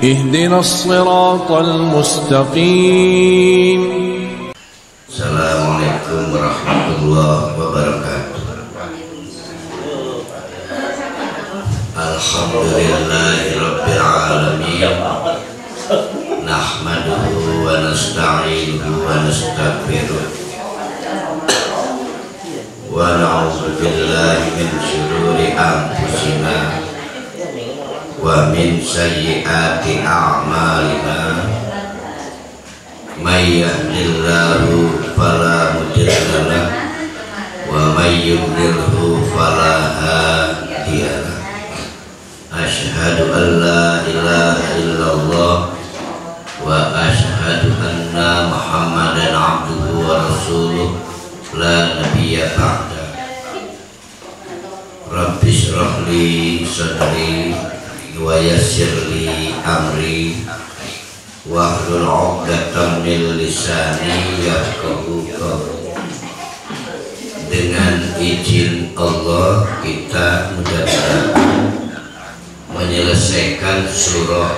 اهدنا الصراط المستقيم. Assalamualaikum warahmatullahi wabarakatuh. Alhamdulillahi rabbil alamin. Nahmaduhu wa nasta'inuhu wa nastaghfiruh. Wa na'udzu billahi min syururi anfusina wa min sayyiati a'malina. May yahdihillahu fala mudilla lahu wa may yudlilhu fala hadiya lahu. Asyhadu an la ilaha illallah wa asyhadu anna Muhammadan abduhu wa rasuluh la nabiyya ba'da. Rabbi shrah li sadri wa yassir li amri wahlul 'uqdatam min lisani yafqahu qawli. Dengan izin Allah kita mudah-mudahan menyelesaikan surah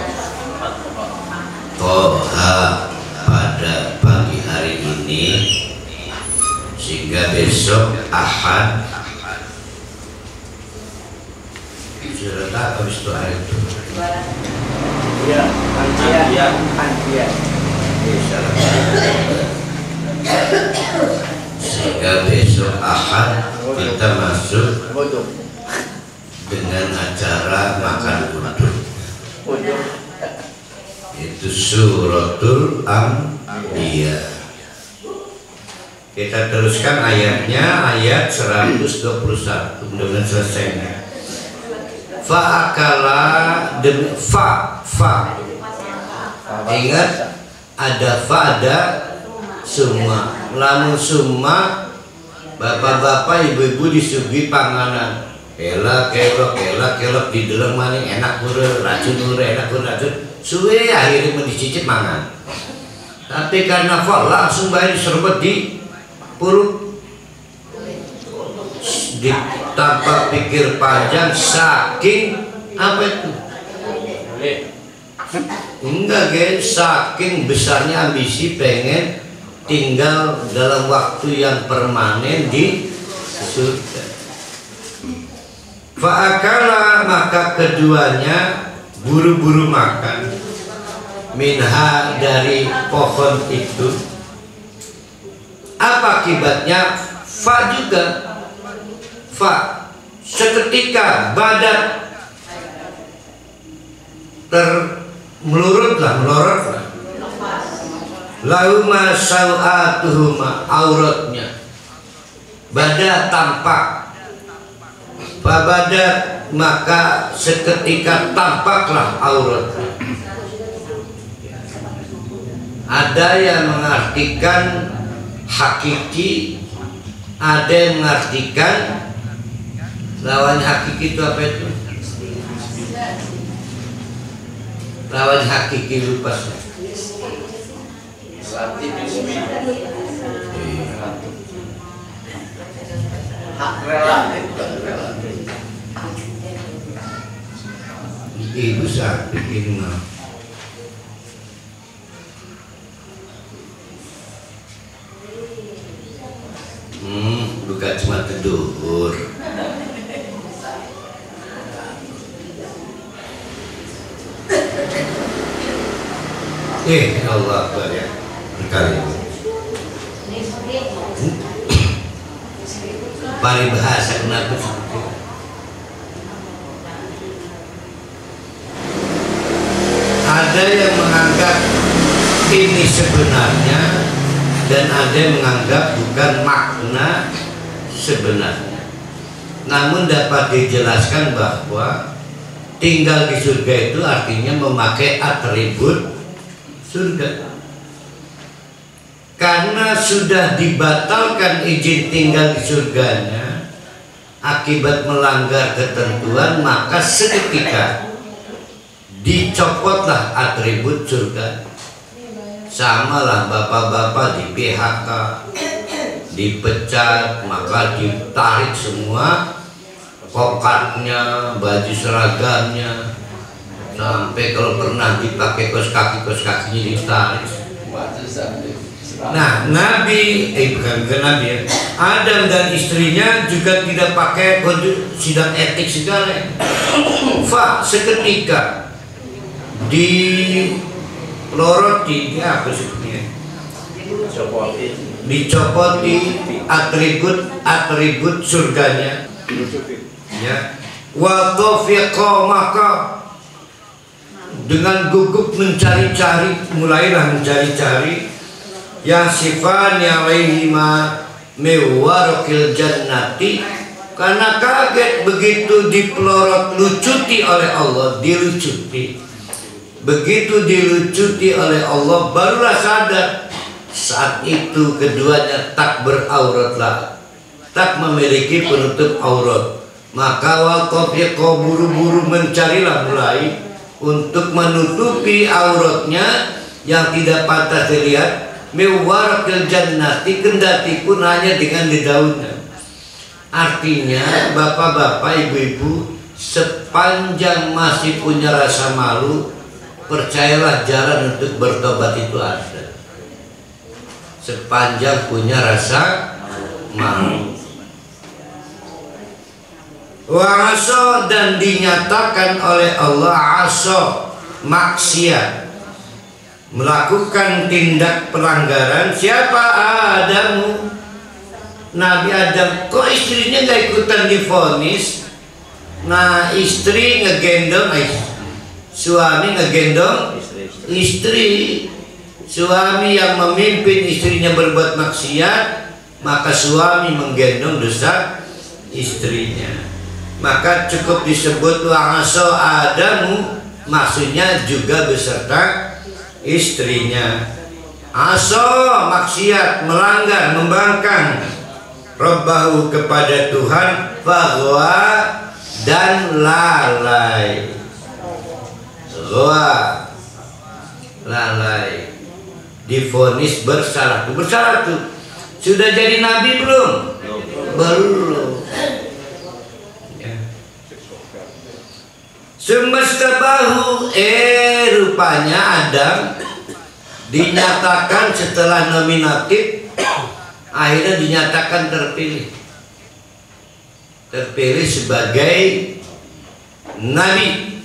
Toha pada pagi hari ini, sehingga besok Ahad sudah tak habis itu hari itu. Ya, Antia. Sehingga besok Ahad kita masuk dengan acara makan uduk. Itu suratul Anbiya. Kita teruskan ayatnya, ayat 121. Mudah-mudahan selesai. Fa'akala demi fa. Ingat ada fa, ada summa. Lamun summa, bapak-bapak ibu-ibu disuguhi panganan. Kelak di dalam maning enak pura racun enak pura racun. Suwe akhirnya dicicip mangan. Tapi karena fa langsung bayi diserbat di perut. Tanpa pikir panjang, saking apa itu? Enggak guys, saking besarnya ambisi pengen tinggal dalam waktu yang permanen di surga. Fa'akala, maka keduanya buru-buru makan minha, dari pohon itu. Apa akibatnya? Fa juga. Fa, seketika badan melorot lah. Lauma sawatuhuma, auratnya badan tampak. Badan, maka seketika tampaklah auratnya. Ada yang mengartikan hakiki, ada yang mengartikan lawan hakiki. Itu apa itu? Lawan hakiki lupa. Hak relatif. Ibu sakit ini mah. Bukan cuma tidur. Allah Akbar ya. Berkali. Paribahasa kenapa seperti itu? Ada yang menganggap ini sebenarnya dan ada yang menganggap bukan makna sebenarnya. Namun dapat dijelaskan bahwa tinggal di surga itu artinya memakai atribut surga. Karena sudah dibatalkan izin tinggal di surganya akibat melanggar ketentuan, maka seketika dicopotlah atribut surga. Sama lah bapak-bapak di PHK, dipecat, maka ditarik semua kokatnya, baju seragamnya, sampai kalau pernah dipakai kaos kakinya ditarik. Nah, bukan Nabi ya. Adam dan istrinya juga tidak pakai kode sidang etik segala. Seketika diloroti, apa sebetulnya? Dicopoti atribut surganya. Ya. Wa tawfiqa, maka dengan gugup mulailah mencari-cari yang sifani alaihima mewarokil jannati, karena kaget begitu dipelorot lucuti oleh Allah, begitu dilucuti oleh Allah barulah sadar. Saat itu keduanya tak berauratlah, tak memiliki penutup aurat. Maka waqafiqo, buru-buru mencarilah mulai untuk menutupi auratnya yang tidak pantas dilihat. Mewarakil jannati, kendati pun hanya dengan didaunnya. Artinya bapak-bapak, ibu-ibu, sepanjang masih punya rasa malu, percayalah jalan untuk bertobat itu ada. Sepanjang punya rasa malu. Wa aso, dan dinyatakan oleh Allah aso, maksiat, melakukan tindak pelanggaran. Siapa? Adamu, Nabi Adam. Kok istrinya gak ikutan divonis? Nah, istri ngegendong suami, ngegendong istri. Suami yang memimpin istrinya berbuat maksiat, maka suami menggendong dosa istrinya. Maka cukup disebut wa'aso Adamu, maksudnya juga beserta istrinya. Aso, maksiat, melanggar, membangkang Rabbahu, kepada Tuhan. Faghwa, dan lalai. Ghawa, lalai, divonis bersalah. Sudah jadi nabi belum? Belum. Semastabahu, rupanya Adam dinyatakan setelah nominatif, akhirnya dinyatakan terpilih sebagai nabi.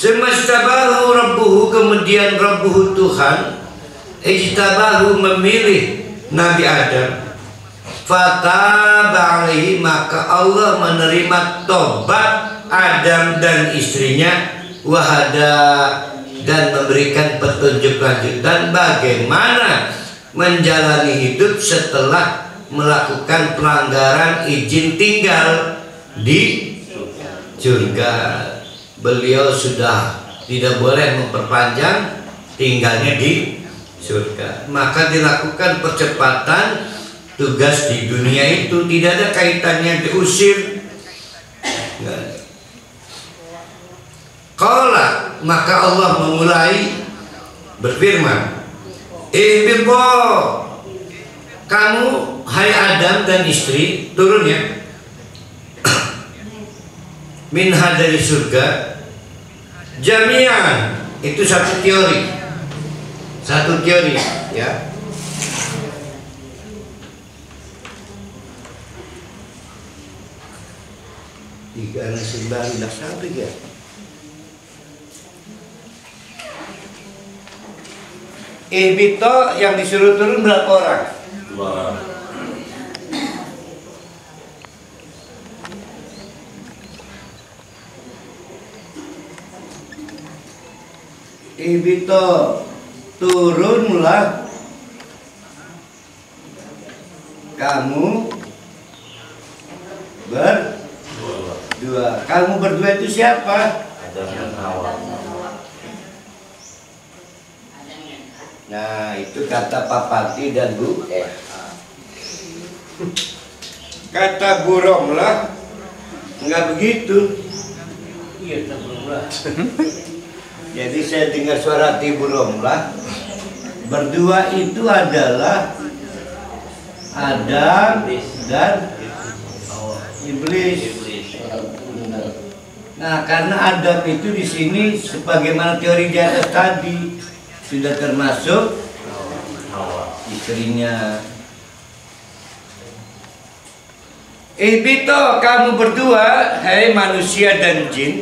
Semastabahu rabbuhu, kemudian rabbuhu Tuhan ijtabahu, memilih Nabi Adam. Fataba alaihi, maka Allah menerima tobat Adam dan istrinya. Wahada, dan memberikan petunjuk lanjutan bagaimana menjalani hidup setelah melakukan pelanggaran izin tinggal di surga. Beliau sudah tidak boleh memperpanjang tinggalnya di surga, maka dilakukan percepatan tugas di dunia itu. Tidak ada kaitannya diusir. Qala, maka Allah memulai berfirman, ihbiqo, kamu hai Adam dan istri, turun ya, minha, dari surga, jami'an, itu satu teori ya. Tiga sembari dah sampai ya. Ibito yang disuruh turun berapa orang? 2. Ibito, turunlah kamu berdua. Kamu berdua itu siapa? Adam dan Hawa. Nah, itu kata Papati dan Bu Kata Bu Romlah enggak begitu. Iya, jadi saya dengar suara Bu Romlah, berdua itu adalah Adam dan Iblis. Nah, karena Adam itu di sini sebagaimana teori di atas tadi sudah termasuk istrinya. Ibito kamu berdua, hai manusia dan jin.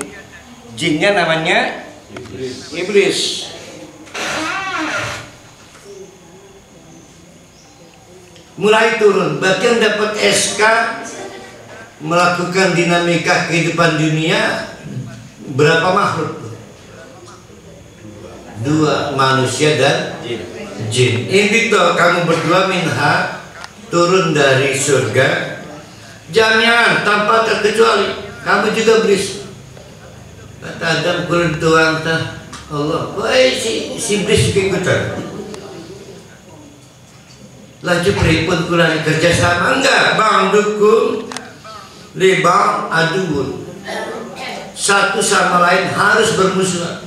Jinnya namanya Iblis. Mulai turun, bahkan dapat SK melakukan dinamika kehidupan dunia. Berapa makhluk? 2, manusia dan jin. Ibito kamu berdua minha, turun dari surga, jami'an tanpa terkecuali. Kamu juga Iblis. Kata Adam kurang tuang tah Allah. Wah si Iblis ikutan. Laju pripun kurang kerjasama enggak? Bang dukung libang aduun. Satu sama lain harus bermusuhan.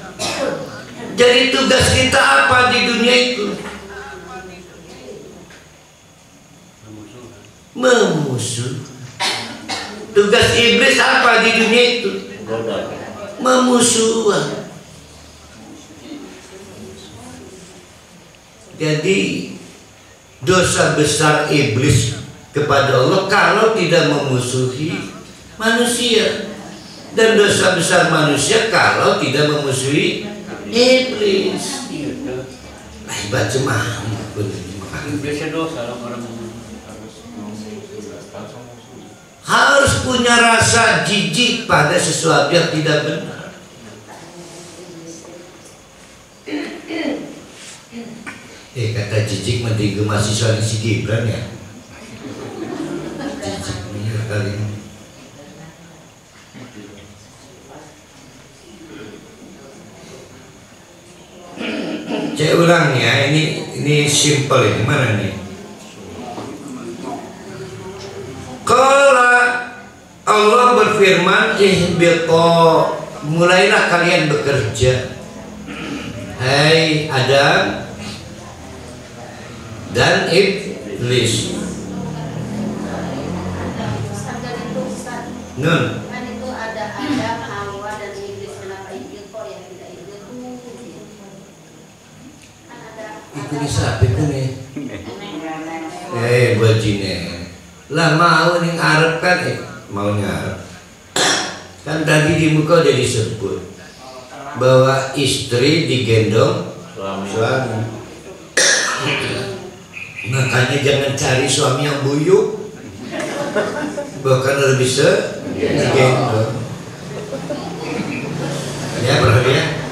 Jadi tugas kita apa di dunia itu? Memusuh. Tugas iblis apa di dunia itu? Memusuhan. Jadi dosa besar iblis kepada Allah kalau tidak memusuhi manusia, dan dosa besar manusia kalau tidak memusuhi iblis. Hebat cemah. Iblisnya dosa orang harus punya rasa jijik pada sesuatu yang tidak benar. Kata jijik mending mahasiswa si Gibran ya. Jijik bener kali ini. Saya ulang ya, ini simple ini, mana nih? Qala Allah berfirman, ihbiqo, mulailah kalian bekerja. Hai Adam dan Iblis. Nun. Kan itu ada Adam, Hawa dan Iblis. Kenapa ihbiqo yang tidak ihbiqo? Kan ada. Itu siapa itu nih? Bajine. Lah mau ning Arab kan maunya Arab. Kan tadi di muka udah disebut bahwa istri digendong suami. Makanya jangan cari suami yang buyuk, bahkan lebih bisa digendong. Ya perhatian.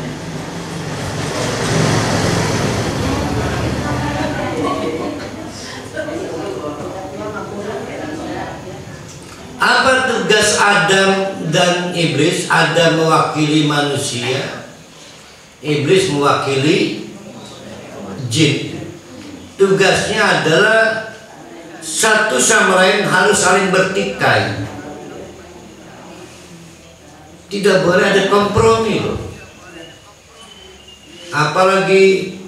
Apa tugas Adam dan Iblis? Adam mewakili manusia, Iblis mewakili jin. Tugasnya adalah satu sama lain harus saling bertikai. Tidak boleh ada kompromi loh. Apalagi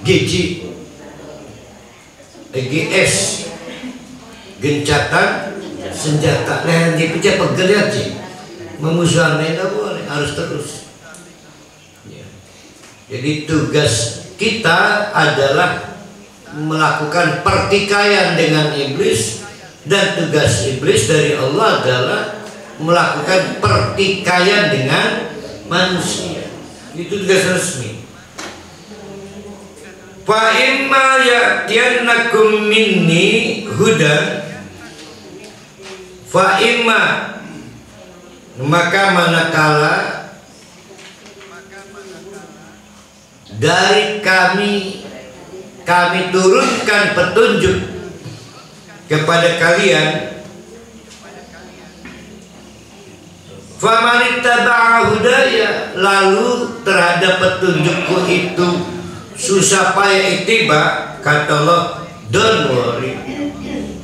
GS, gencatan senjata. Nah, dipecah pegel ya sih. Memusuhan tidak boleh, harus terus. Ya. Jadi tugas kita adalah melakukan pertikaian dengan iblis, dan tugas iblis dari Allah adalah melakukan pertikaian dengan manusia. Itu tugas resmi. Fa imma ya'tiyannakum minni hudan, fa imma, maka manakala dari kami turunkan petunjuk kepada kalian, famanittaba'a hudaya, lalu terhadap petunjukku itu susah payah ittiba, kata Allah, don't worry,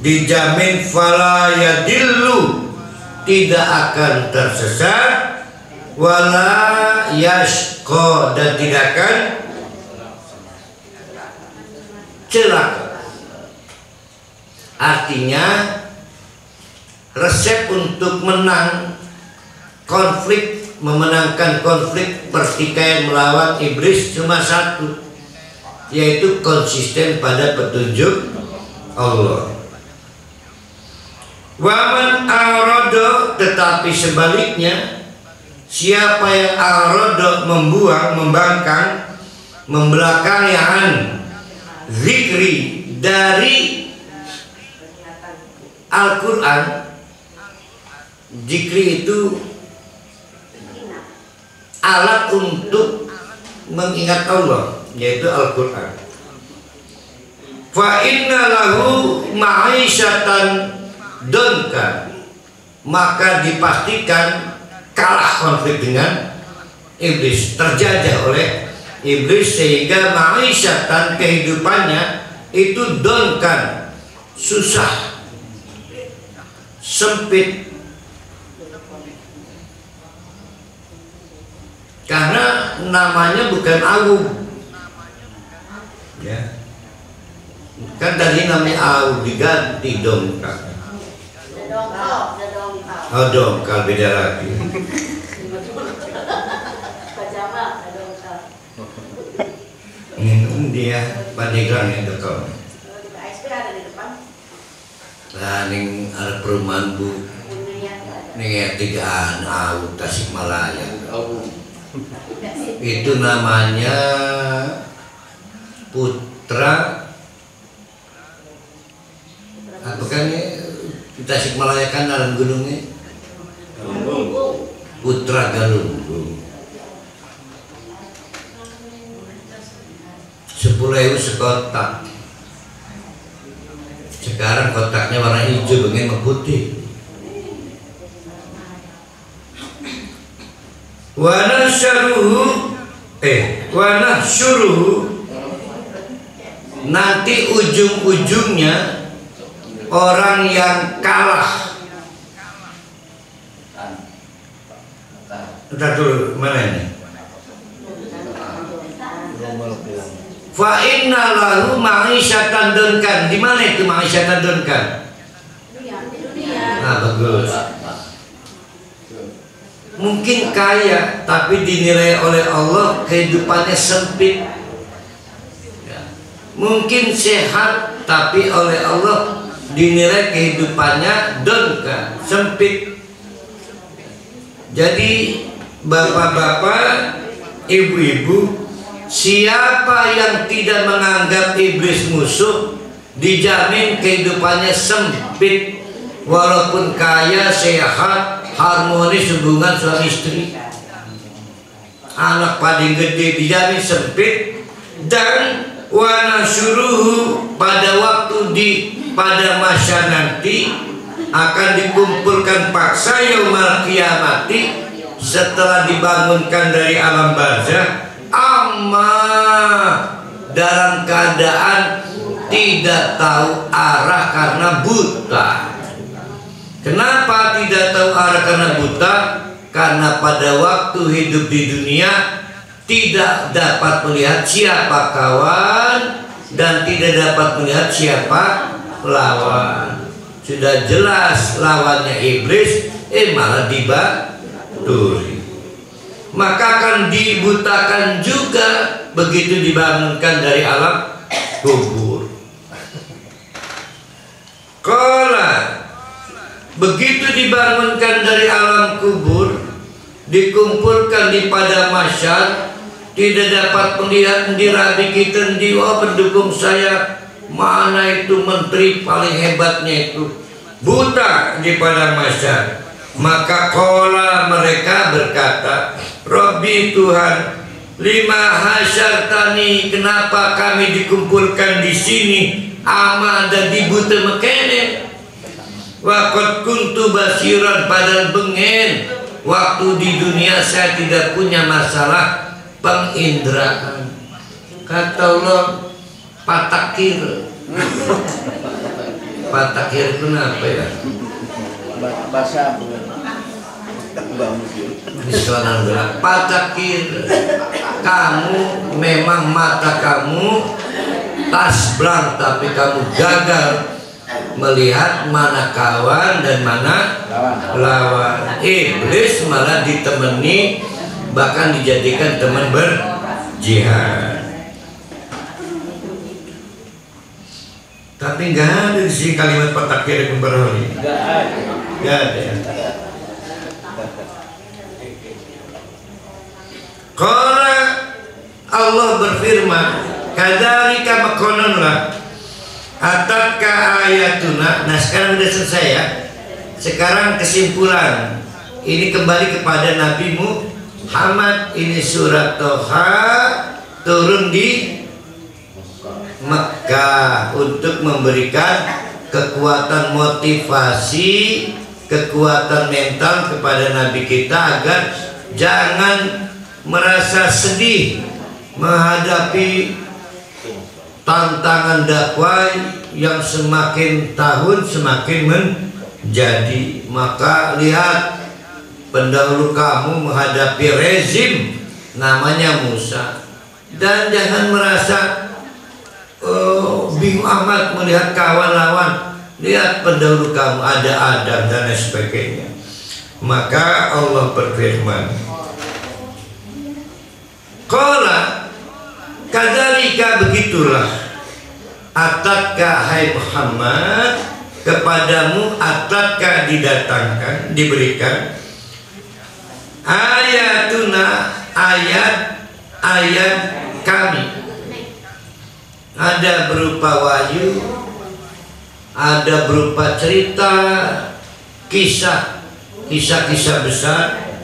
dijamin fala yadillu, tidak akan tersesat, wala yashqa, dan tidak akan celaka. Artinya resep untuk menang memenangkan konflik pertikaian melawan iblis cuma satu, yaitu konsisten pada petunjuk Allah. Waman a'rada, tetapi sebaliknya, siapa yang a'rada, membuang, membangkang, membelakangi an zikri, dari Al-Quran. Zikri itu alat untuk mengingat Allah, yaitu Al-Quran. Fa inna lahu ma'isyatan donka, maka dipastikan kalah konflik dengan iblis, terjajah oleh iblis, sehingga ma'isyatan, kehidupannya itu donkan, susah, sempit, karena namanya bukan Awu, ya kan tadi namanya Awu diganti dongkal. Oh, dongkal beda lagi. Ini dia Pandeglang yang dongkal. Nah, ning ada perumahan Bu. Ning ya tigaan Awu Tasikmalaya. Itu namanya Putra apa kan ya, Tasikmalaya kan dalam gunungnya Putra Galunggung. 10.000 sekotak. Sekarang kotaknya warna hijau dengan putih. Wa nahsyuruhu, nanti ujung-ujungnya orang yang kalah. Entar dulu, mana ini? Fa inna lahu ma'isyatan donkan. Di mana itu ma'isyatan donkan? Nah, bagus. Mungkin kaya, tapi dinilai oleh Allah kehidupannya sempit. Mungkin sehat, tapi oleh Allah dinilai kehidupannya donka, sempit. Jadi bapak-bapak, ibu-ibu, siapa yang tidak menganggap iblis musuh, dijamin kehidupannya sempit, walaupun kaya, sehat, harmonis hubungan suami istri, anak paling gede, dijamin sempit. Dan wa nasuruhu, pada waktu pada masa nanti akan dikumpulkan paksa yaumal qiyamati, setelah dibangunkan dari alam barzah, amma, dalam keadaan tidak tahu arah karena buta. Kenapa tidak tahu arah karena buta? Karena pada waktu hidup di dunia tidak dapat melihat siapa kawan dan tidak dapat melihat siapa lawan. Sudah jelas lawannya iblis, malah dibaturi. Maka akan dibutakan juga begitu dibangunkan dari alam kubur. Qala, begitu dibangunkan dari alam kubur, dikumpulkan di padang mahsyar, tidak dapat melihat dirabi kita di pendukung saya, mana itu menteri paling hebatnya itu, buta di padang mahsyar. Maka qala, mereka berkata, Rabbi Tuhan, lima hasyartani, kenapa kami dikumpulkan di sini ama dan di buta mekene. Waqad kuntu basiran, padahal bengen waktu di dunia saya tidak punya masalah penginderaan. Kata Allah, patakir. Patakir itu apa ya? Bahasa patakir, kamu memang mata kamu tasblang tapi kamu gagal melihat mana kawan dan mana lawan. Iblis malah ditemani, bahkan dijadikan teman berjihad. Tapi nggak ada di sini kalimat patakhir kembali. Nggak ada. Qala Allah berfirman, kadzalika makonunlah atatka ayatuna. Nah sekarang udah selesai ya. Sekarang kesimpulan. Ini kembali kepada Nabi Muhammad. Ini surat Toha turun di Mekah untuk memberikan kekuatan motivasi, kekuatan mental kepada Nabi kita agar jangan merasa sedih menghadapi tantangan dakwah yang semakin tahun semakin menjadi. Maka lihat, pendahulu kamu menghadapi rezim namanya Musa, dan jangan merasa bingung amat melihat kawan lawan. Lihat pendahulu kamu ada Adam dan lain sebagainya. Maka Allah berfirman, qala kadzalika, begitulah atatka hai Muhammad, kepadamu atatka didatangkan, diberikan ayatuna, ayat-ayat kami. Ada berupa wahyu, ada berupa cerita, kisah-kisah besar,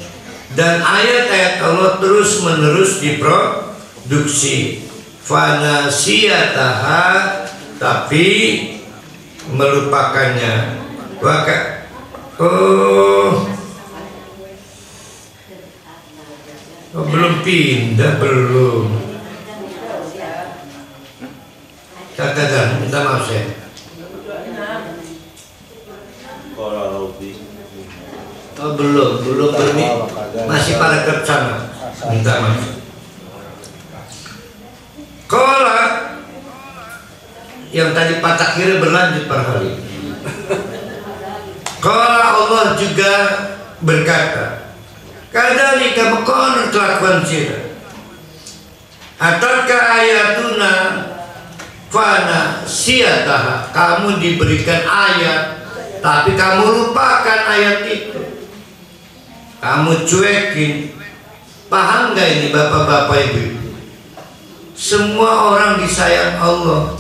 dan ayat-ayat Allah terus menerus diproduksi. Fanasiyataha, tapi melupakannya. Belum pindah, belum. Katakan, minta maaf saya. Belum masih pada ke sana. Minta maaf. Qala, yang tadi patah kiri berlanjut per hari. Qala, Allah juga berkata, kadzalika maqanun kelakuan sira. Atatka ayatuna fana siyataha, kamu diberikan ayat tapi kamu lupakan ayat itu, kamu cuekin. Paham gak ini bapak-bapak ibu? Semua orang disayang Allah,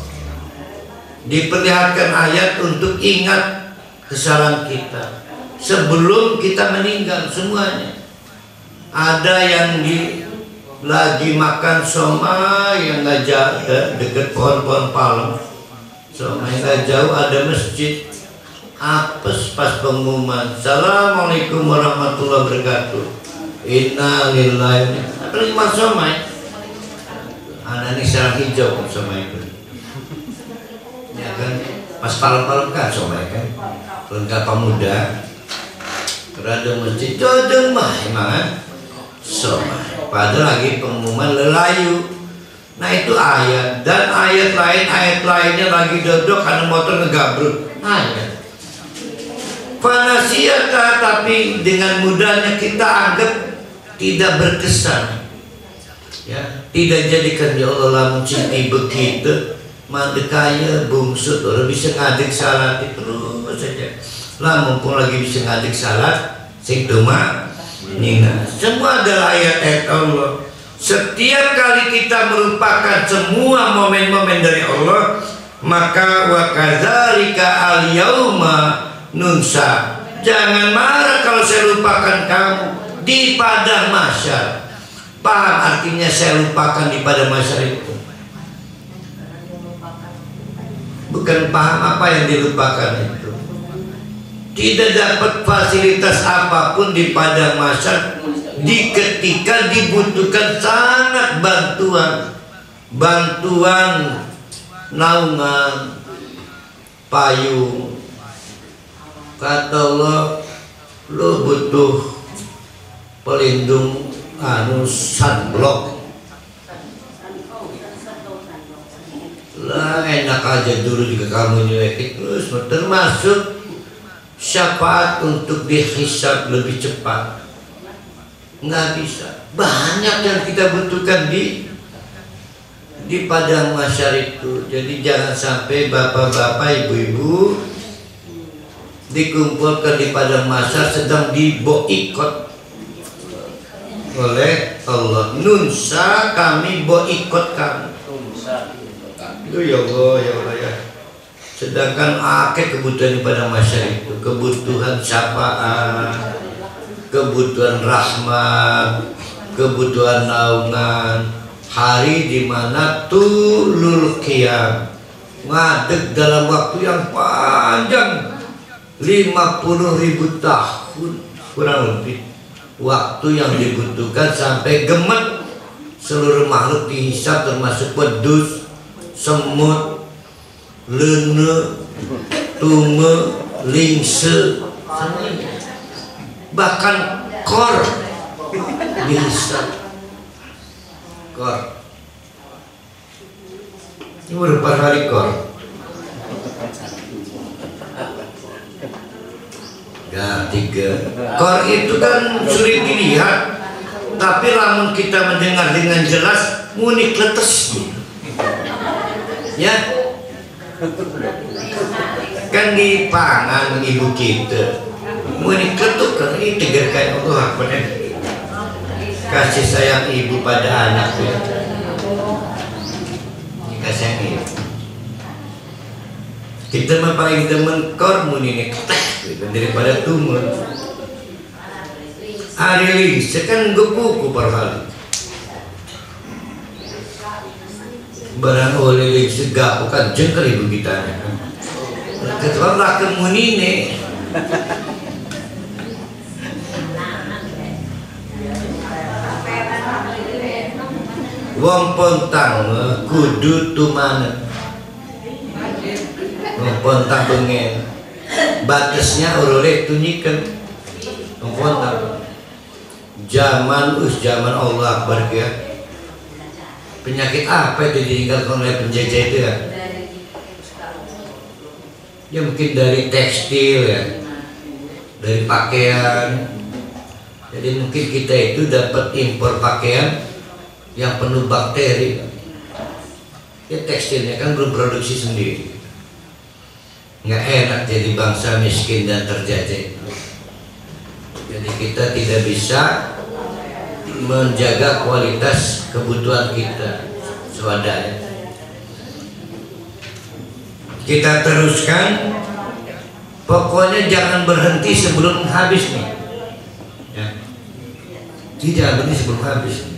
diperlihatkan ayat untuk ingat kesalahan kita sebelum kita meninggal semuanya. Ada yang lagi makan somai yang nggak jauh dekat pohon-pohon palem, somai nggak jauh ada masjid. Apes pas pengumuman, assalamualaikum warahmatullahi wabarakatuh, inna lillahi. Apalagi mas somai, anak ini sarang hijau somai itu, ya kan? Pas palem-palem kan somai kan, lengkap muda. Ada masjid jodoh mah emang somai. Padahal lagi pengumuman lelayu. Nah itu ayat, dan ayat lainnya lagi dodok karena motor ngegabruk. Ayat. Fanasiyata, tapi dengan mudahnya kita anggap tidak berkesan, ya, tidak jadikan. Ya Allah, lamun cini begitu mandekaya bungsut orang bisa ngadik salat itu terus saja. Lamun pun lagi bisa ngadik salat sing doma nina. Semua adalah ayat-ayat Allah. Setiap kali kita melupakan semua momen-momen dari Allah, maka wa kadzalika al-yauma nunsa. Jangan marah kalau saya lupakan kamu di padang mahsyar. Paham artinya saya lupakan di padang mahsyar itu? Bukan paham apa yang dilupakan itu. Tidak dapat fasilitas apapun di padang mahsyar di ketika dibutuhkan sangat bantuan naungan, payung. Kata Allah, lo butuh pelindung sunblock, lah enak aja dulu juga kamu nyuekin terus, termasuk syafaat untuk dihisab lebih cepat nggak bisa. Banyak yang kita butuhkan di padang mahsyar itu. Jadi jangan sampai bapak-bapak, ibu-ibu dikumpulkan di padang mahsyar sedang diboikot oleh Allah. Nunsa kami boikot kamu. Ya Allah, ya Allah ya. Sedangkan akeh kebutuhan pada masyarakat itu, kebutuhan syafaat, kebutuhan rahmat, kebutuhan naungan, hari di mana tulul qiyam, ngadeg dalam waktu yang panjang 50.000 tahun kurang lebih, waktu yang dibutuhkan sampai gemet seluruh makhluk dihisab termasuk wedus, semut, lene, tume, lingse, bahkan kor dihisab. Kor ini berapa kali kor? Ya 3. Kor itu kan sulit dilihat, tapi lamun kita mendengar dengan jelas muni kletes ya kan di pangan ibu kita muni kletuk kan ini tegar kayak Allah apa nih kasih sayang ibu pada anak ya. Kasih sayang ibu kita mah paling demen kor muni nih kletek gitu, daripada tumor Ari sekan gepuku per hari barang oleh segap bukan jengkel ibu kita ketua belakang munine wong pontang kudu tumana wong pontang bengen batasnya oleh tunyikan wong pontang zaman Allah Akbar ya. Penyakit apa itu ditinggalkan oleh penjajah itu ya? Ya mungkin dari tekstil ya, dari pakaian. Jadi mungkin kita itu dapat impor pakaian yang penuh bakteri. Ya tekstilnya kan belum produksi sendiri. Nggak enak jadi bangsa miskin dan terjajah. Jadi kita tidak bisa menjaga kualitas kebutuhan kita swadaya. Kita teruskan, pokoknya jangan berhenti sebelum habis nih ya. Tidak berhenti sebelum habis.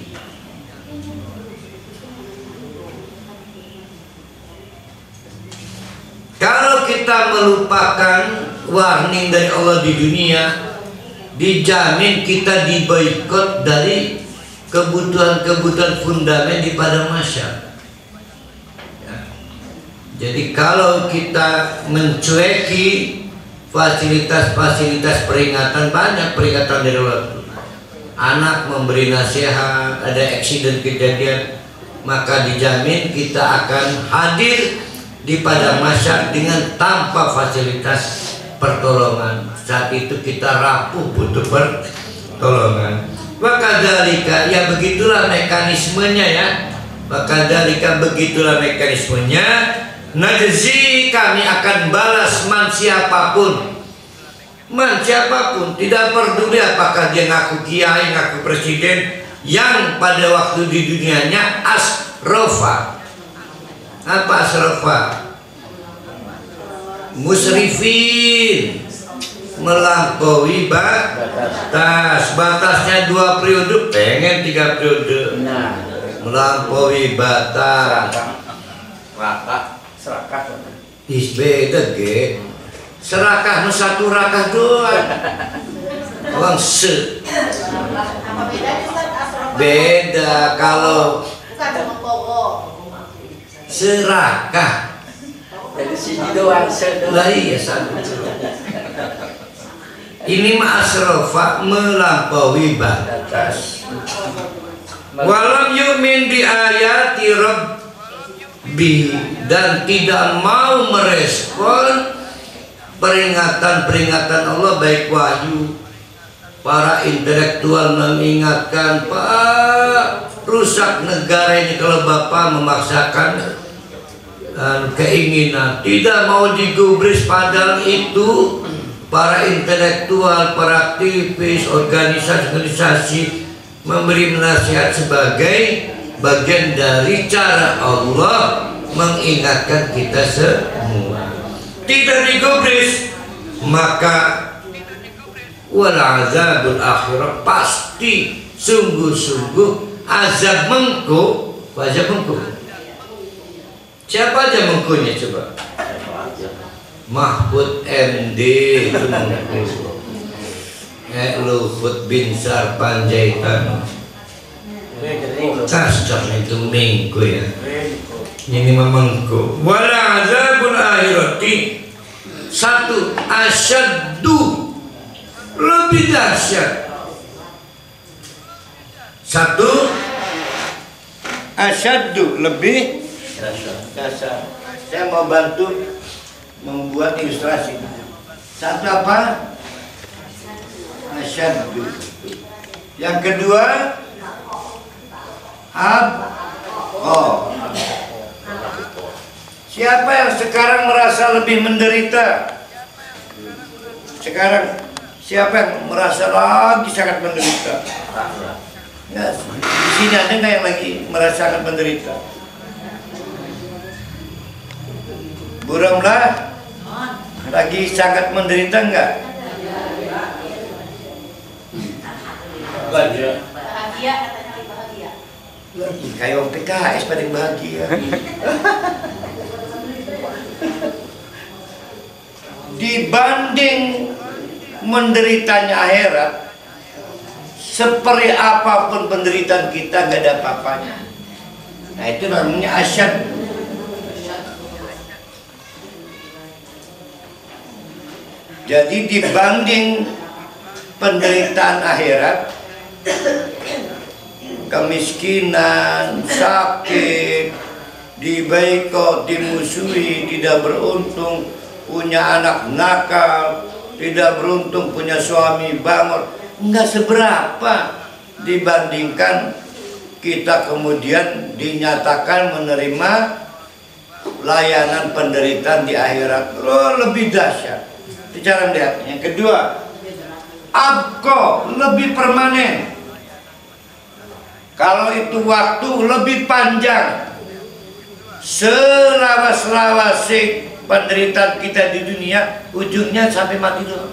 Kalau kita melupakan warning dari Allah di dunia, dijamin kita diboikot dari kebutuhan-kebutuhan fundamen di padang mahsyar ya. Jadi kalau kita mencueki fasilitas-fasilitas peringatan, banyak peringatan dari Allah. Anak memberi nasihat, ada eksiden kejadian, maka dijamin kita akan hadir di padang mahsyar dengan tanpa fasilitas pertolongan. Saat itu kita rapuh butuh pertolongan. Maka dalika ya begitulah mekanismenya ya. Maka dalika begitulah mekanismenya. Najzi kami akan balas man siapapun. Man siapapun, tidak peduli apakah dia ngaku kiai, ngaku presiden, yang pada waktu di dunianya asrofa. Apa asrofa? Musrifin, melampaui batasnya 2 periode, pengen 3 periode, melampaui batas. Serakah Beda ge, serakah satu rakah doang, orang se. Beda kalau serakah. Jadi sini doang Lah iya satu. Ini mah asrofa, melampaui batas. Walam yu'min bi ayati rabbi, dan tidak mau merespon peringatan-peringatan Allah, baik wahyu. Para intelektual mengingatkan, Pak, rusak negara ini kalau Bapak memaksakan keinginan, tidak mau digubris. Padahal itu para intelektual, para aktivis, organisasi memberi nasihat sebagai bagian dari cara Allah mengingatkan kita semua. Tidak digubris, maka wal azabul akhirah, pasti sungguh-sungguh azab mengko. Azab mengko, siapa aja mengkonya coba? Mahfud MD itu mengko, Luhut Binsar Panjaitan, Tasdaq itu mengko ya. Ini memengko. Wal azabul akhirati, satu, asyaddu, lebih dahsyat. Satu, asyaddu, lebih dahsyat. Saya mau bantu membuat ilustrasi. Satu apa? Asyaddu. Yang kedua, abqa. Siapa yang sekarang merasa lebih menderita? Sekarang siapa yang merasa lagi sangat menderita? Nggak, di sini ada nggak yang lagi merasa sangat menderita? Buramlah lagi sangat menderita nggak? Bahagia, katanya lagi bahagia. Lagi kayak orang PKS paling bahagia. Dibanding menderitanya akhirat, seperti apapun penderitaan kita gak ada apa-apanya. Nah itu namanya asyad. Jadi dibanding penderitaan akhirat, kemiskinan, sakit, dibaikot, dimusuhi, tidak beruntung, punya anak nakal, tidak beruntung punya suami bangor, enggak seberapa dibandingkan kita kemudian dinyatakan menerima layanan penderitaan di akhirat. Lebih dahsyat. Itu cara melihatnya. Yang kedua, abqa, lebih permanen. Kalau itu waktu lebih panjang. Selawas-lawasi penderitaan kita di dunia, ujungnya sampai mati doang.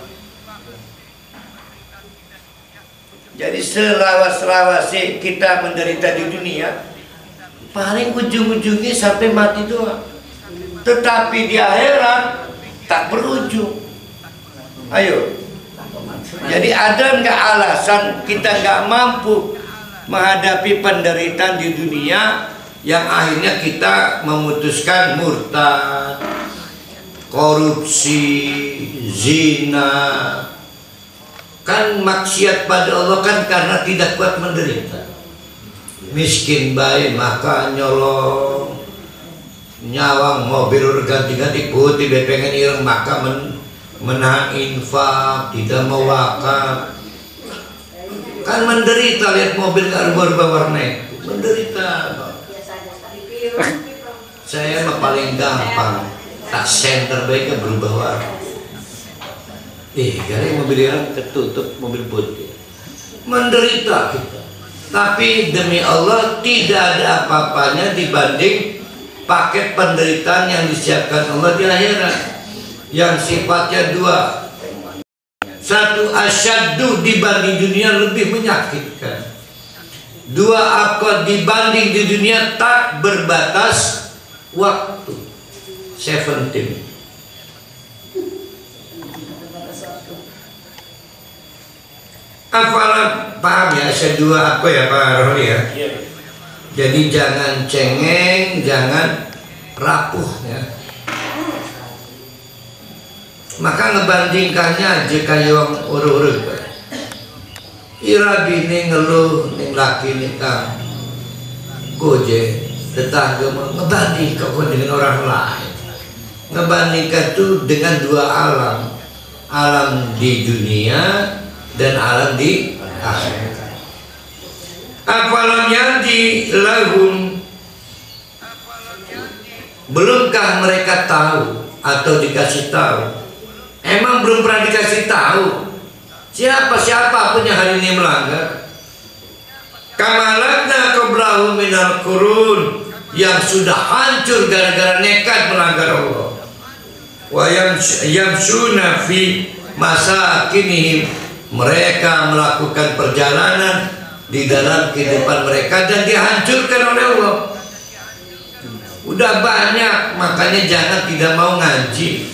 Jadi selawas-lawasi kita menderita di dunia, paling ujung-ujungnya sampai mati doang. Tetapi di akhirat tak berujung. Ayo. Jadi ada nggak alasan kita nggak mampu menghadapi penderitaan di dunia yang akhirnya kita memutuskan murtad, korupsi, zina. Kan maksiat pada Allah kan karena tidak kuat menderita. Miskin baik maka nyolong, nyawang mobil ganti-ganti putih pengen ireng maka menahan infak, tidak mau wakaf. Kan menderita, lihat mobil gak berubah warna itu menderita. Saya mah paling gampang, tak senter baiknya berubah warna. Gara mobil yang ketutup mobil putih, menderita kita. Tapi demi Allah tidak ada apa-apanya dibanding paket penderitaan yang disiapkan Allah di akhirat, yang sifatnya dua. Satu, asyaddu, dibanding dunia lebih menyakitkan. Dua, abqa, dibanding di dunia tak berbatas waktu. 17. Apalah, paham ya, asyaddu apa ya Pak Rohli ya? Jadi jangan cengeng, jangan rapuh ya. Maka ngebandingkannya aja kayak orang urut-urut. Ira bini ngeluh ning laki nikah goje tetangga ngebandingkan dengan orang lain. Ngebandingkan itu dengan dua alam, alam di dunia dan alam di akhirat. Apalam yadi lahum, belumkah mereka tahu atau dikasih tahu? Emang belum pernah dikasih tahu siapapun yang hari ini melanggar. Kamalakna qablahu minal qurun, yang sudah hancur gara-gara nekat melanggar Allah. Wa yamshuna fi masakinihim, mereka melakukan perjalanan di dalam kehidupan mereka dan dihancurkan oleh Allah. Udah banyak, makanya jangan tidak mau ngaji.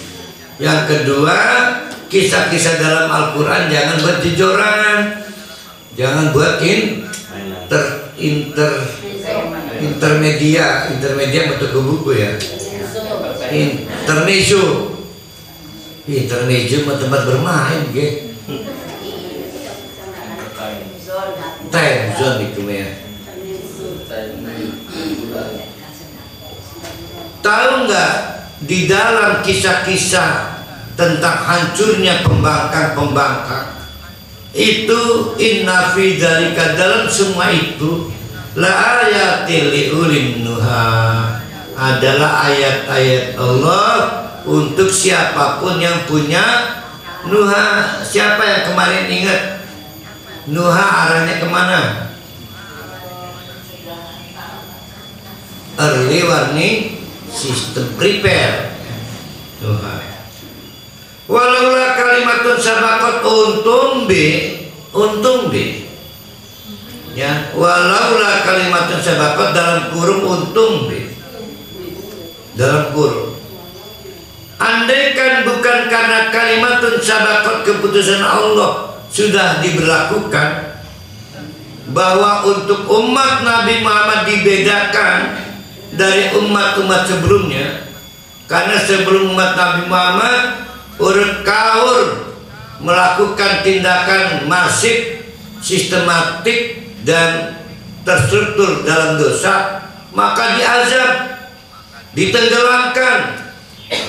Yang kedua, kisah-kisah dalam Al-Quran jangan buat jejoran, jangan buat intermedia bentuk buku ya, intermezzo tempat bermain gitu. Time zone itu ya. Tahu nggak di dalam kisah-kisah tentang hancurnya pembangkang itu, inna fi dzalika, dalam semua itu, la ayatil liulin nuha, adalah ayat-ayat Allah untuk siapapun yang punya nuha. Siapa yang kemarin ingat nuha arahnya kemana? Early warning system, prepare nuha. Walaula kalimatun sabaqat, untung B ya, walaula kalimatun sabaqat dalam kurung untung B dalam kurung. Andaikan bukan karena kalimatun sabaqat, keputusan Allah sudah diberlakukan bahwa untuk umat Nabi Muhammad dibedakan dari umat-umat sebelumnya, karena sebelum umat Nabi Muhammad urut kaur melakukan tindakan masif, sistematik dan terstruktur dalam dosa, maka diazab, ditenggelamkan,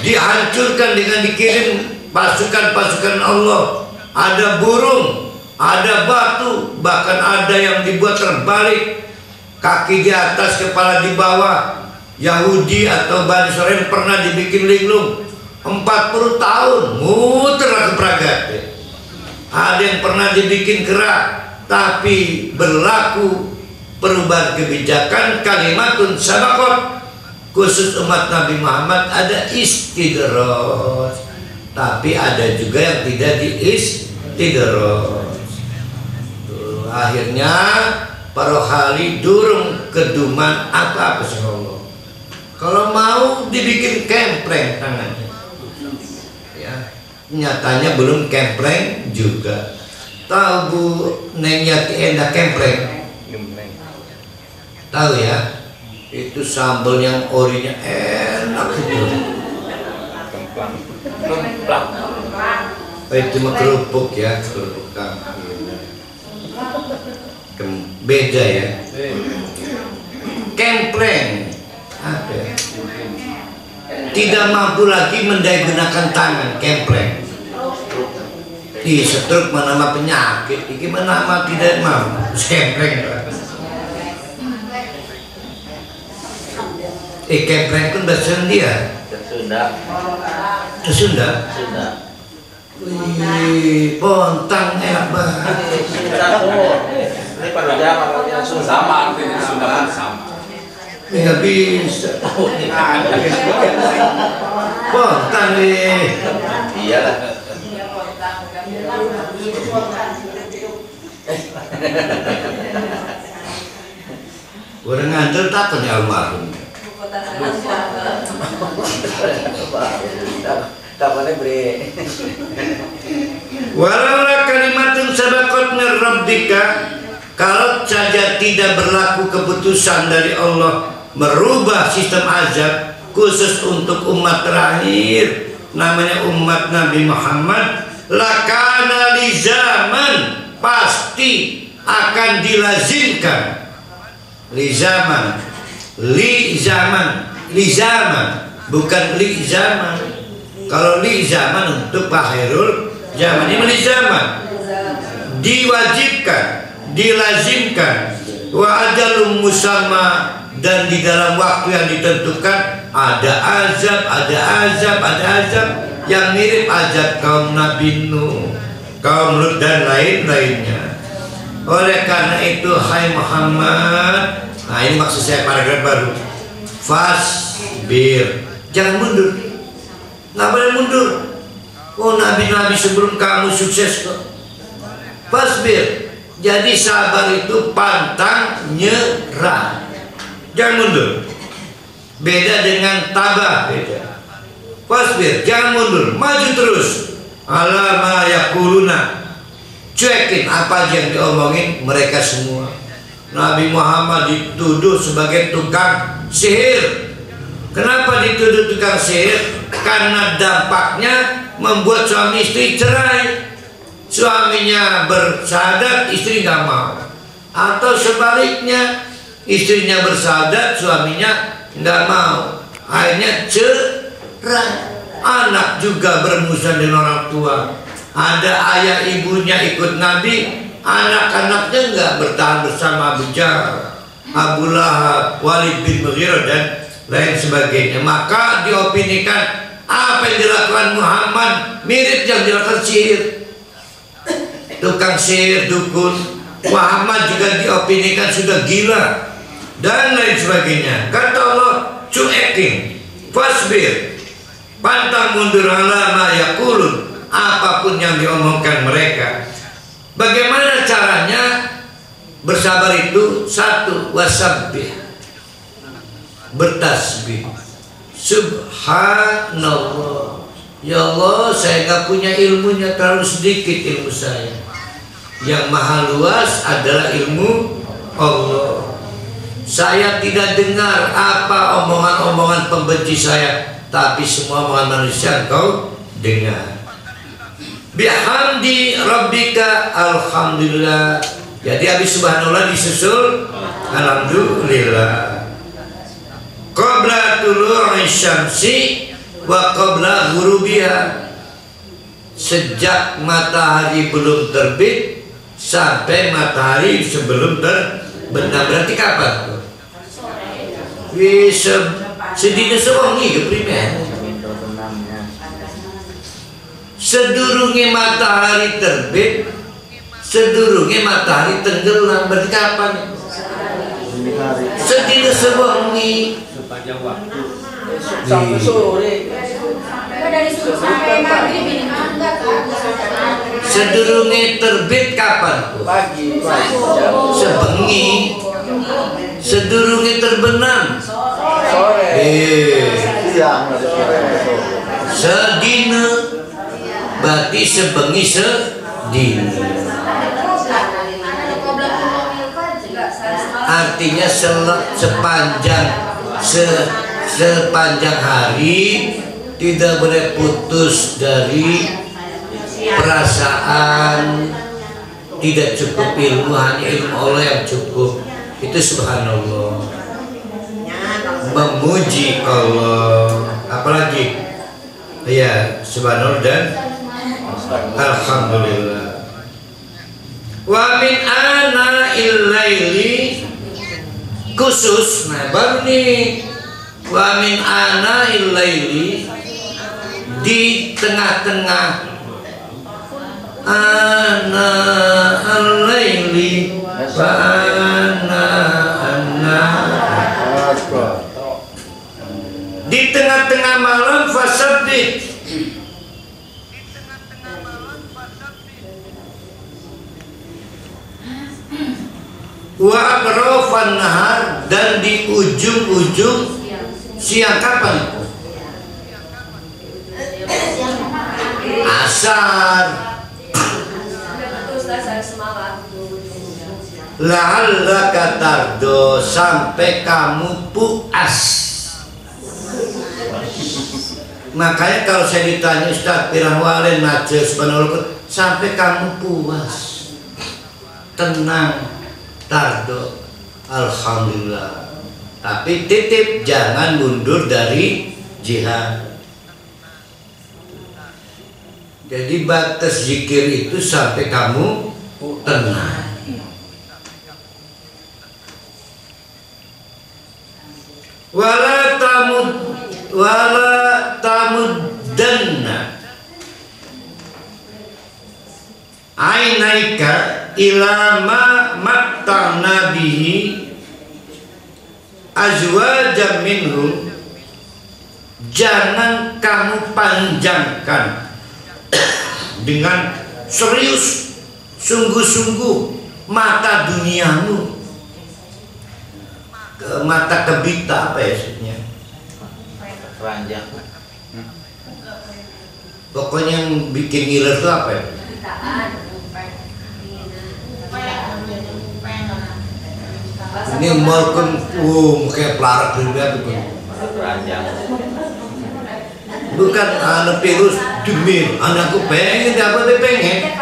dihancurkan dengan dikirim pasukan-pasukan Allah. Ada burung, ada batu, bahkan ada yang dibuat terbalik, kaki di atas, kepala di bawah. Yahudi atau Bani Israil pernah dibikin linglung 40 tahun muter ke Pragat. Ada yang pernah dibikin gerak, tapi berlaku perubahan kebijakan kalimatun sabaqat. Khusus umat Nabi Muhammad ada istidraj, tapi ada juga yang tidak diistidraj. Akhirnya para hali durung keduman apa sih Allah. Kalau mau dibikin kempreng tangannya, ya, nyatanya belum kempreng juga. Tahu Bu Neng Yati Endah kempreng? Tahu ya? Itu sambal yang orinya enak itu. Itu mah kerupuk ya, kerupuk kambing. Beda ya. Kempreng ada. Tidak mampu lagi mendaya-gunakan tangan, kempreng. Di stroke menambah penyakit, ini menambah tidak mampu, kempreng. Kempreng pun bahasa dia. Sunda. Sunda. Wih, pontang enak banget. Ini pada zaman sama artinya Sunda sama. Nggak bisa. Pontang nih. Iya lah. Orang nganter takut ya almarhum. Kapannya beri. Walaula kalimatun sabaqat min rabbika, kalau saja tidak berlaku keputusan dari Allah merubah sistem azab khusus untuk umat terakhir namanya umat Nabi Muhammad, lakana li zaman, pasti akan dilazimkan li zaman li zaman, bukan li zaman. Kalau li zaman untuk Pak Khairul zaman, ini li zaman. Diwajibkan, dilazimkan, wa ajalum musamma, dan di dalam waktu yang ditentukan ada azab yang mirip azab kaum Nabi Nuh, kaum Lut dan lain-lainnya. Oleh karena itu, hai Muhammad, nah ini maksud saya paragraf baru, fasbir, jangan mundur, nggak boleh mundur. Oh, nabi-nabi sebelum kamu sukses kok. Fasbir, jadi sabar itu pantang nyerah, jangan mundur. Beda dengan tabah, beda. Fasbir, jangan mundur, maju terus. Ala ma yaquluna, cuekin apa yang diomongin mereka semua. Nabi Muhammad dituduh sebagai tukang sihir. Kenapa dituduh tukang sihir? Karena dampaknya membuat suami istri cerai. Suaminya bersyahadat, istri nggak mau. Atau sebaliknya, istrinya bersyahadat, suaminya nggak mau. Akhirnya cerai. Anak juga bermusuhan dengan orang tua. Ada ayah ibunya ikut Nabi, anak-anaknya nggak bertahan bersama Abu Jahal, Abu Lahab, Walid bin Mughirah dan lain sebagainya. Maka diopinikan apa yang dilakukan Muhammad mirip yang dilakukan sihir, tukang sihir, dukun. Muhammad juga diopinikan sudah gila dan lain sebagainya. Kata Allah, cuekin, fasbir, pantang mundur ala ma yaqulun, apapun yang diomongkan mereka. Bagaimana caranya bersabar itu? Satu, wasabbih, bertasbih. Subhanallah, ya Allah, saya nggak punya ilmunya, terlalu sedikit ilmu saya. Yang maha luas adalah ilmu Allah. Saya tidak dengar apa omongan-omongan pembenci saya, tapi semua omongan manusia engkau dengar. Bihamdi rabbika, alhamdulillah. Jadi habis subhanallah disusul alhamdulillah. Qabla tulu'i syamsi wa qabla ghurubiha, sejak matahari belum terbit sampai matahari sebelum terbenam. Berarti kapan? Sedina sewengi ke primer. Sedurunge matahari terbit, sedurunge matahari tenggelam. Berarti kapan? Sedina sewengi, sepanjang waktu Sampai sore. Dari subuh sampai maghrib ini enggak kan? sedurunge terbit kapan? Pagi. Sebengi. Sedurunge terbenam Sore. Siang, sedina. Berarti sebengi sedina. Artinya sepanjang hari tidak boleh putus dari perasaan. Tidak cukup ilmu, hanya ilmu Allah yang cukup. Itu subhanallah, memuji Allah. Apalagi ya subhanallah dan alhamdulillah. Wa min ana illaili, khusus, nah baru nih, wa min ana illaili, di tengah-tengah ana al-laili wa ana di tengah-tengah malam fasabbih, wa atrafan nahar, dan di ujung-ujung siang. Kapan? Asar. La'allaka tardo, sampai kamu puas. Makanya kalau saya ditanya Ustaz pirang walen najis penolak, sampai kamu puas, tenang, tardo, alhamdulillah. Tapi titip jangan mundur dari jihad. Jadi batas zikir itu sampai kamu tenang. Wala tamuddanna ainaika ila ma matta'na bihi azwajan minhum. Jangan kamu panjangkan dengan serius, sungguh-sungguh mata duniamu, mata kebita apa ya maksudnya? Ranjang. Pokoknya yang bikin ngiler itu apa ya? Ini makan, kayak pelarak juga tuh. Ranjang. Bukan anak virus demir, anakku pengen apa dia pengen?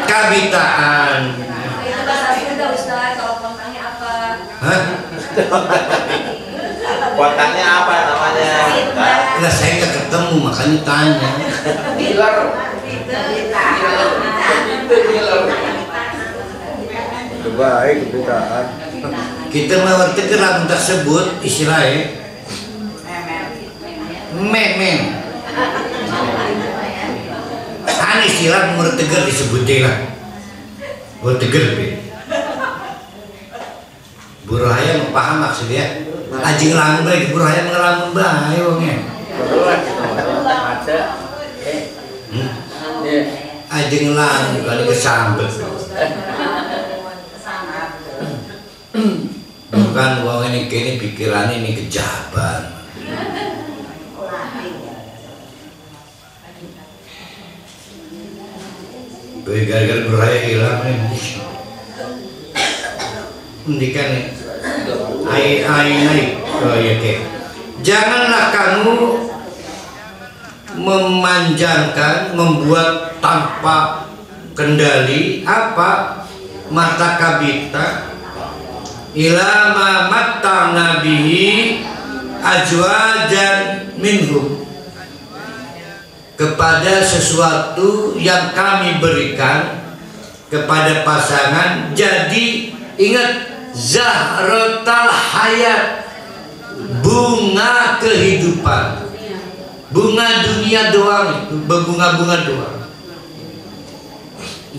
Kabitaan. Itu bahasa Sunda Ustaz, kalau kontangnya apa? Hah? Kuatannya apa namanya? Nah, saya nggak ketemu makanya tanya. Gilar. Itu baik kebitaan. Kita mengerti lagu tersebut istilahnya memen. Kan istilah menurut tegar disebutnya lah. Buat tegar be. Buraya paham maksudnya. Ajing lamun baik buraya ngelamun bae wongnya. Ada. Ajing lamun kali kesambet. Bukan wong ini kini pikiran ini kejaban. Gara-gara buraya hilang nih. Mendikan nih. Ai. Oh ya ke. Janganlah kamu memanjangkan, membuat tanpa kendali apa mata kabita ila ma matta'na bihi azwajan minhum, kepada sesuatu yang kami berikan kepada pasangan. Jadi ingat, zahratal hayat, bunga kehidupan, bunga dunia doang, itu berbunga-bunga doang.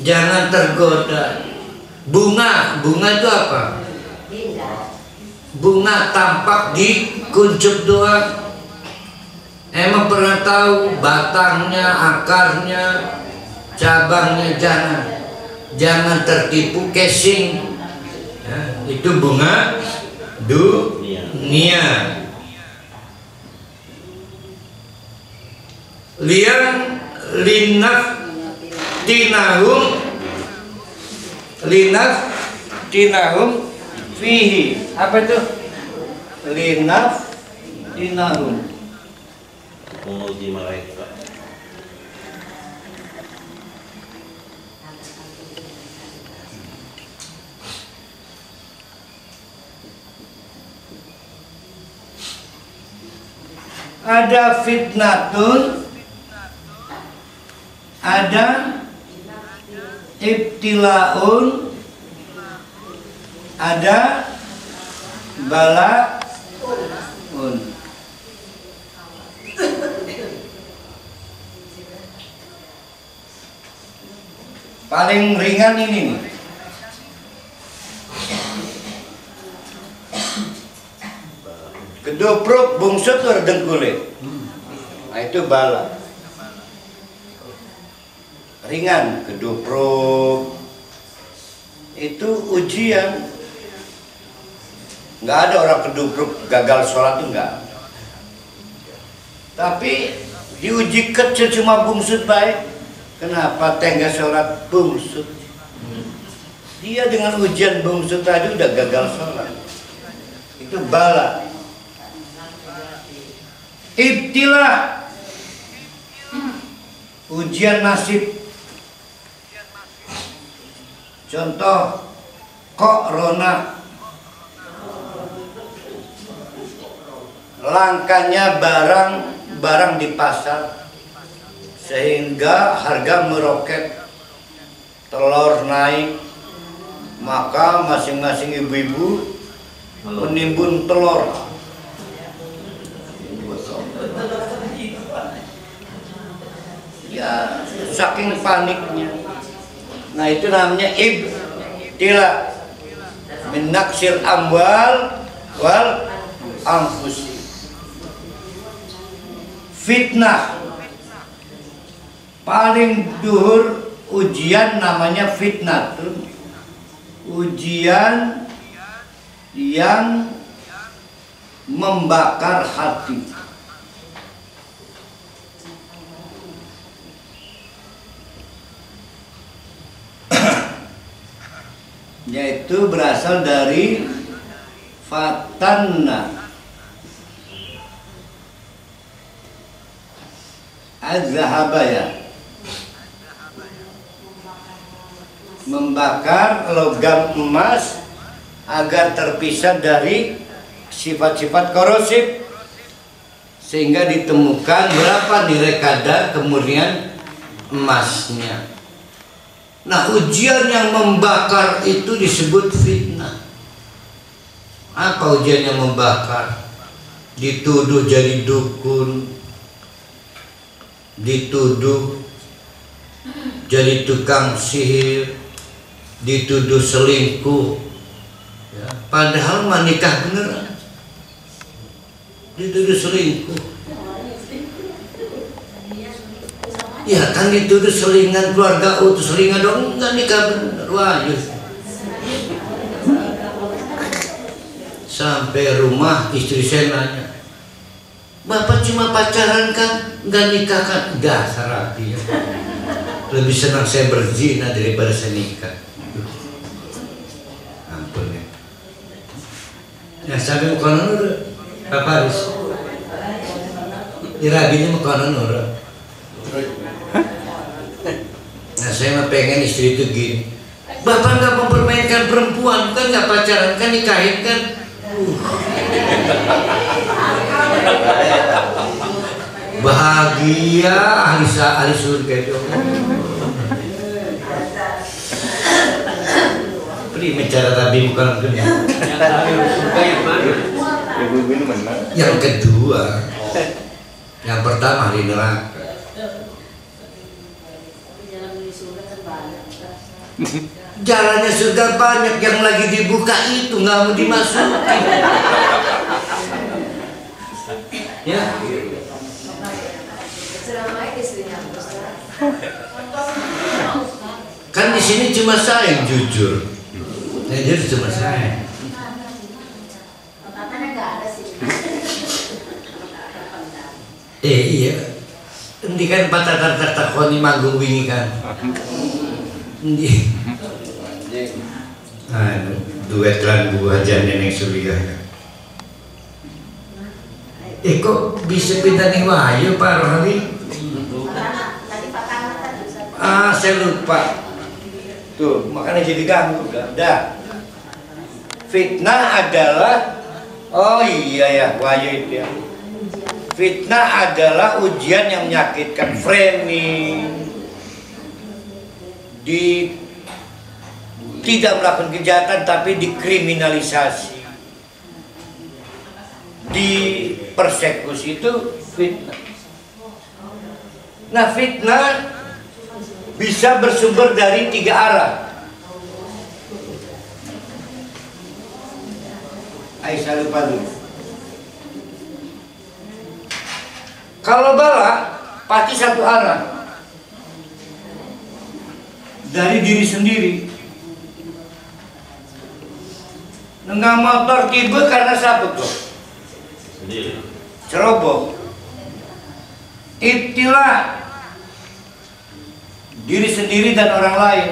Jangan tergoda. Bunga itu apa? Bunga tampak di kuncup doang. Emang pernah tahu batangnya, akarnya, cabangnya? Jangan tertipu casing. Ya, itu bunga dunia. Lian linaftinahum fihi. Apa itu? Linaftinahum, Menguji mereka. ada fitnatun, ada ibtilaun, ada balaun. Paling ringan ini nih. Kedoprok bungsut dengkulnya. Nah itu bala. Ringan, kedoprok. Itu ujian. Nggak ada orang kedoprok gagal sholat tuh nggak. Tapi diuji kecil cuma bungsut baik. Kenapa tengah sholat bungsut? Dia dengan ujian bungsut tadi udah gagal sholat. Itu bala. Ibtilah, ujian nasib. Contoh, corona. langkanya barang di pasar sehingga harga meroket, telur naik, maka masing-masing ibu-ibu menimbun telur. Ya, saking paniknya. Nah, itu namanya ibtila min naqsil amwal wal anfusi. Fitnah paling duhur ujian namanya fitnah, ujian yang membakar hati. Yaitu berasal dari fatanna az-zahabaya, membakar logam emas agar terpisah dari sifat-sifat korosif, sehingga ditemukan berapa nilai kadar kemurnian emasnya. Nah, ujian yang membakar itu disebut fitnah. Apa ujian yang membakar? Dituduh jadi dukun, dituduh jadi tukang sihir, dituduh selingkuh, ya, padahal menikah beneran, dituduh selingkuh. Ya kan dituduh selingan keluarga utuh, selingan dong, enggak nikah bener. Wah, sampai rumah istri saya nanya, "Bapak cuma pacaran kan, enggak nikah kan?" Dasar artinya. Lebih senang saya berzina daripada saya nikah. Ampun ya. Ya sampai mukonon udah Pak Haris. Iraginya mukonon udah. Nah, saya mah pengen istri itu gini, "Bapak nggak mempermainkan perempuan kan, nggak pacaran kan, nikahin kan." Bahagia ahli surga itu. Beri bicara tapi bukan dunia. Yang kedua, yang pertama di neraka. Jalannya surga banyak, yang lagi dibuka itu nggak mau dimasukin. Ya. Kan di sini cuma saya yang jujur. Nah, jadi cuma saya. Iya. Ini kan patah koni manggung wingi kan. Duet lan buah janin yang suliah. Kok bisa pindah nih wahyu Pak Rohani? Saya lupa. Tuh, makanya jadi ganggu. Dah. Fitnah adalah, oh iya ya, wahyu itu ya. Fitnah adalah ujian yang menyakitkan, framing. Tidak melakukan kejahatan tapi dikriminalisasi, dipersekusi, itu fitnah. Nah, fitnah bisa bersumber dari 3 arah. Aisyah lupa dulu. Kalau bala pasti satu arah, dari diri sendiri. Nggak motor tiba karena siapa tuh? Sendiri. Ceroboh. Ibtilah diri sendiri dan orang lain.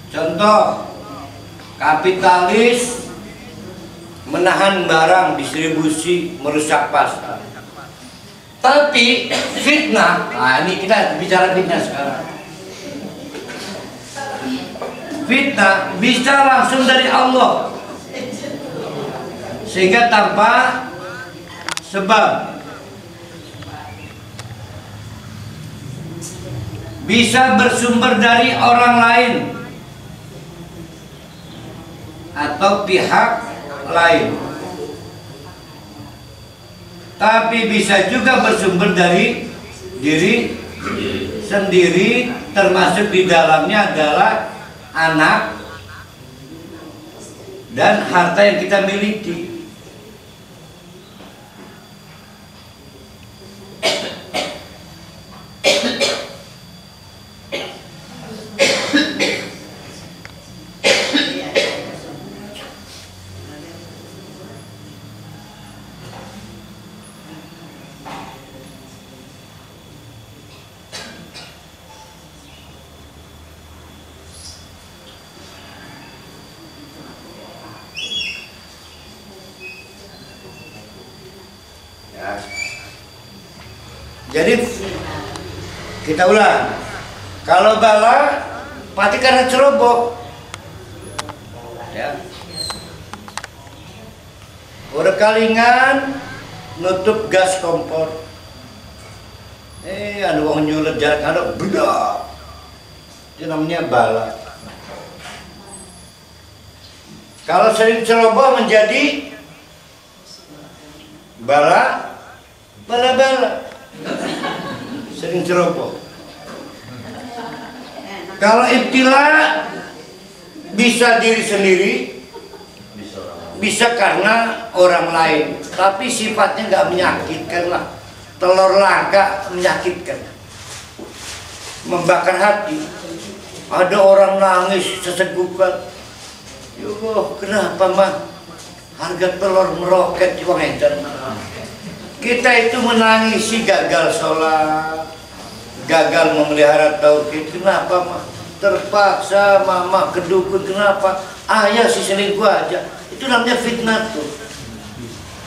Contoh, kapitalis menahan barang distribusi, merusak pasar. Tapi fitnah, nah ini kita bicara fitnah sekarang. Fitnah bisa langsung dari Allah. sehingga tanpa sebab bisa bersumber dari orang lain atau pihak lain, tapi bisa juga bersumber dari diri sendiri, termasuk di dalamnya adalah anak dan harta yang kita miliki. Jadi kita ulang, kalau bala pasti karena ceroboh, ya. Udah kalingan nutup gas kompor, ada orang nyulut jarak ada bedak, itu namanya bala. Kalau sering ceroboh menjadi bala. Sering ceroboh. Kalau ibtila bisa diri sendiri, bisa karena orang lain, tapi sifatnya nggak menyakitkan lah. Telur langka menyakitkan, membakar hati. Ada orang nangis sesegukan, ya Allah, kenapa mah harga telur meroket uang enter. Kita itu menangisi gagal sholat, gagal memelihara tauhid. Kenapa mah? Terpaksa mama ke dukun. Kenapa? Ayah si selingkuh aja. Itu namanya fitnah tuh.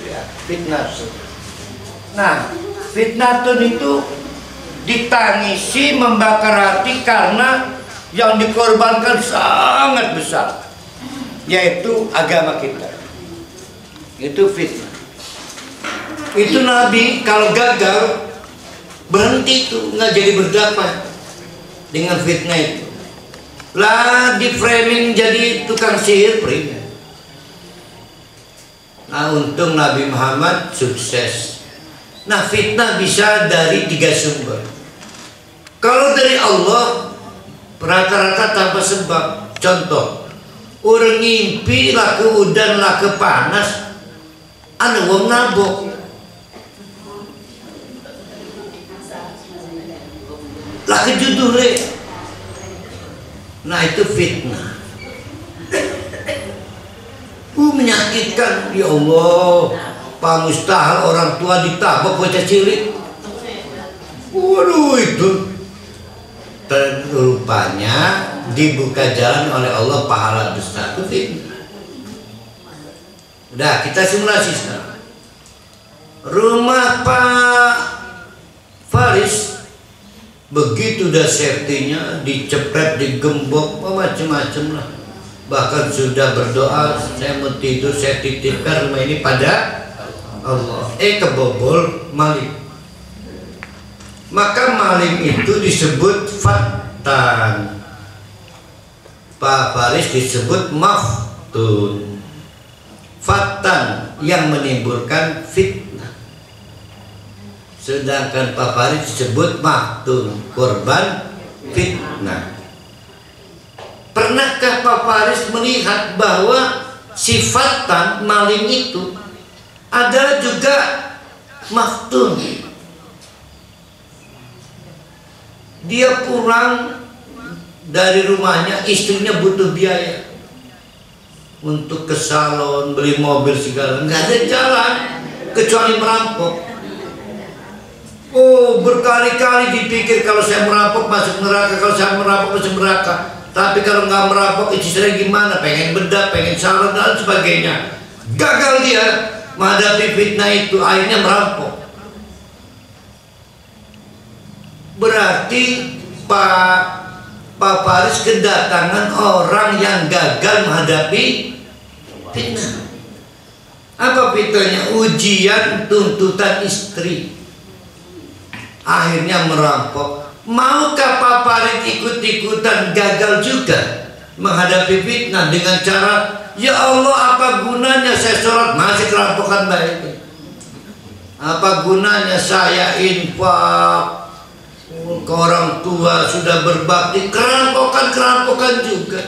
Ya, fitnah tuh. Nah, fitnah tuh itu ditangisi, membakar hati karena yang dikorbankan sangat besar, yaitu agama kita. Itu fitnah. Itu Nabi kalau gagal berhenti itu, nggak jadi berdakwah dengan fitnah itu. Lah di framing jadi tukang sihir peringat. Nah untung Nabi Muhammad sukses. Nah fitnah bisa dari 3 sumber. Kalau dari Allah rata-rata tanpa sebab. Contoh, orang ngimpi lah ke udan lah ke panas, ada wong nabok. Lah kejudule. Nah itu fitnah. Menyakitkan. Ya Allah, Pak mustahil orang tua ditabok bocah cilik. Waduh itu. Rupanya dibuka jalan oleh Allah pahala besar. Itu fitnah. Udah kita simulasi sekarang. Rumah Pak Faris begitu udah safety-nya, dicepret, digembok, macam-macam lah. Bahkan sudah berdoa, saya mau tidur, saya titipkan rumah ini pada Allah. Kebobol maling. Maka maling itu disebut fattan. Pak Faris disebut maftun. Fattan yang menimbulkan fitnah. Sedangkan Pak Faris disebut maftun, korban fitnah. Pernahkah Pak Faris melihat bahwa sifatan maling itu ada juga maftun? Dia pulang dari rumahnya, istrinya butuh biaya untuk ke salon, beli mobil segala, nggak ada jalan kecuali merampok. Oh, berkali-kali dipikir kalau saya merampok masuk neraka, kalau saya merampok masuk neraka. Tapi kalau nggak merampok, istri saya gimana? Pengen bedak, pengen salon dan sebagainya. Gagal dia menghadapi fitnah itu, akhirnya merampok. Berarti Pak Faris kedatangan orang yang gagal menghadapi fitnah. Apa fitnahnya? Ujian tuntutan istri. Akhirnya merampok. Maukah Pak Farid ikut-ikutan gagal juga menghadapi fitnah dengan cara, ya Allah, apa gunanya saya sholat masih kerampokan baik? Apa gunanya saya infak ke orang tua, sudah berbakti, kerampokan juga.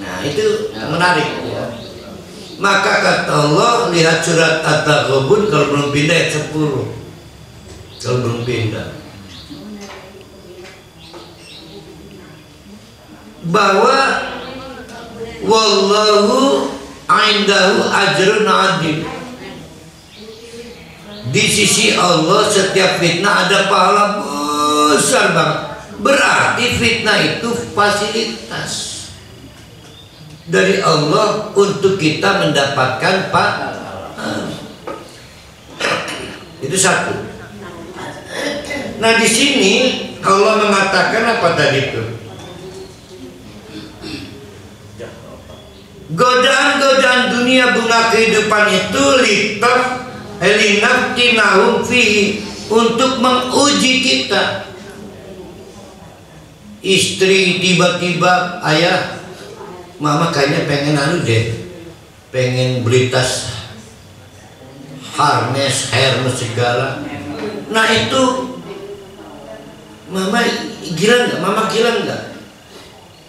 Nah itu menarik. Maka kata Allah, lihat surat At-Taghabun kalau belum pindah ayat 10. Kalau belum pindah, bahwa wallahu indahu ajrun adim. Di sisi Allah setiap fitnah ada pahala besar banget. Berarti fitnah itu fasilitas dari Allah untuk kita mendapatkan pahala. Itu satu. Nah di sini Allah mengatakan apa tadi itu? Godaan-godaan dunia, bunga kehidupan itu linaftinahum fihi, untuk menguji kita. Istri tiba-tiba, ayah, mama kayaknya pengen pengen beli tas harness, Hermes segala. Nah itu mama gila nggak? Mama gila nggak?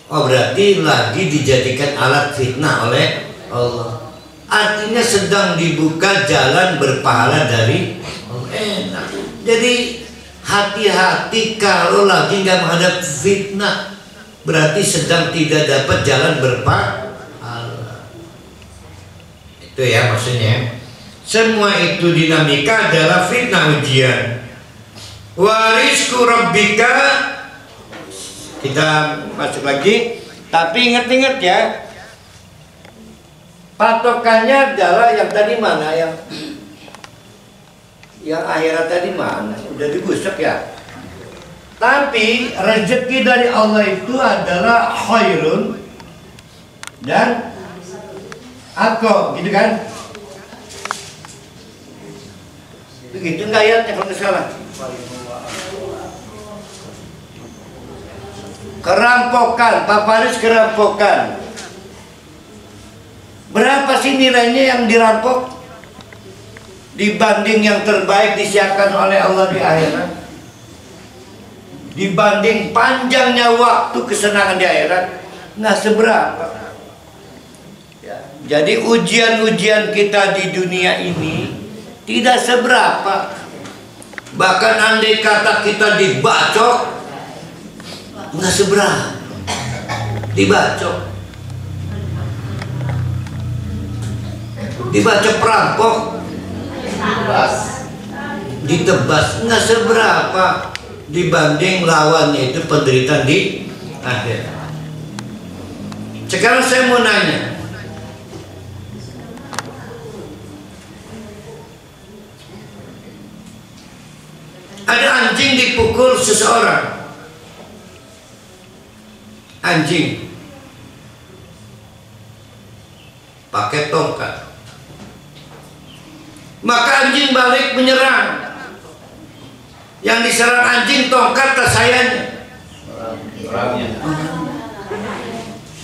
Oh berarti lagi dijadikan alat fitnah oleh Allah. Artinya sedang dibuka jalan berpahala dari Allah. Jadi hati-hati kalau lagi nggak menghadap fitnah, berarti sedang tidak dapat jalan berpahala. Itu ya maksudnya. Semua itu dinamika adalah fitnah ujian. Warisku rabbika. Kita masuk lagi, tapi ingat-ingat ya, patokannya adalah yang tadi mana, yang akhirat tadi mana, udah digusuk ya. Tapi rezeki dari Allah itu adalah khairun dan aku, gitu kan? Begitu nggak ayatnya kalau nggak salah? Kerampokan, Pak Faris kerampokan. Berapa sih nilainya yang dirampok dibanding yang terbaik disiapkan oleh Allah di akhirat? Dibanding panjangnya waktu kesenangan di akhirat, nggak seberapa. Ya. Jadi ujian-ujian kita di dunia ini tidak seberapa. Bahkan andai kata kita dibacok, nggak seberapa. Dibacok perampok, ditebas, nggak seberapa dibanding lawannya itu penderitaan di akhirat. Sekarang saya mau nanya, ada anjing dipukul seseorang, anjing pakai tongkat, maka anjing balik menyerang. Yang diserang anjing tongkat tak sayanya,